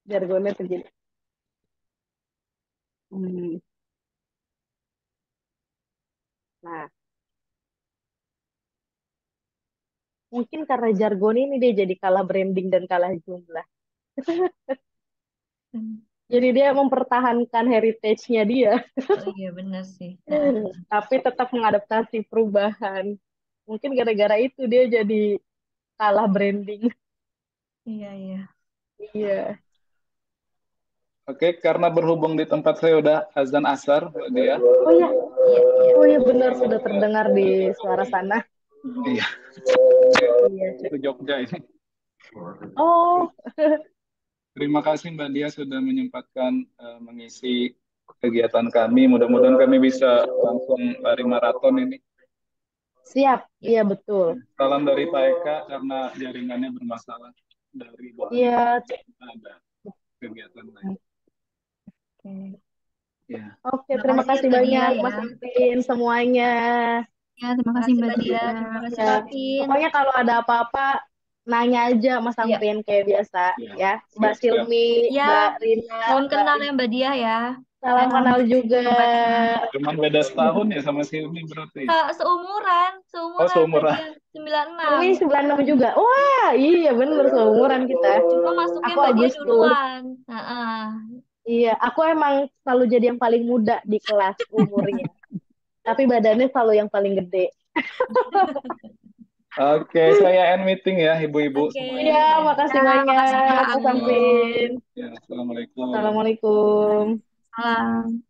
jargonnya tuh gini. Hmm. Nah, mungkin karena jargon ini dia jadi kalah branding dan kalah jumlah. Hmm. Jadi dia mempertahankan heritage-nya dia, Oh iya benar sih. tapi tetap mengadaptasi perubahan. Mungkin gara-gara itu dia jadi kalah branding. Iya iya. Iya. Oke, karena berhubung di tempat saya udah azan asar, dia. Oh iya, Iya iya. oh iya benar sudah terdengar di suara sana. Iya, Iya. itu Jogja ini. Oh, Terima kasih Mbak Dia sudah menyempatkan mengisi kegiatan kami. Mudah-mudahan kami bisa langsung lari maraton ini. siap. Iya. Iya betul. Salam dari Pak Eka karena jaringannya bermasalah dari Bogor. Iya. Ada kegiatan lain. Oke. Ya. Oke, Terima terima kasih ya kasih Mbak Dia banyak ya. Mas Alvin semuanya. Ya, terima Terima kasih kasih Mbak Dia. Terima banyak. kasih Ya, Pak Pin. pokoknya kalau ada apa-apa nanya aja Mas Iya. Alvin kayak biasa Ya. ya. Mbak Siap-siap. Silmi, Mbak Ya, Rina, salam Mbak kenal ya Rin. Mbak Dia ya. Salam Salam kenal juga. sampai kenal. Cuman beda setahun ya sama Silmi berarti. Seumuran, Oh, seumuran Mbak seumuran. Dia 96. Silmi 96 juga. Wah, iya bener seumuran kita. Cuma masuknya Aku Mbak Dia Agustus. duluan. Heeh. Iya, aku emang selalu jadi yang paling muda di kelas umurnya. Tapi badannya selalu yang paling gede. Oke, saya end meeting ya, ibu-ibu Oke. Iya, semuanya. makasih Ya, makasih banyak, Kak Mas Alvin. Sampin. Ya, assalamualaikum. Assalamualaikum. Salam.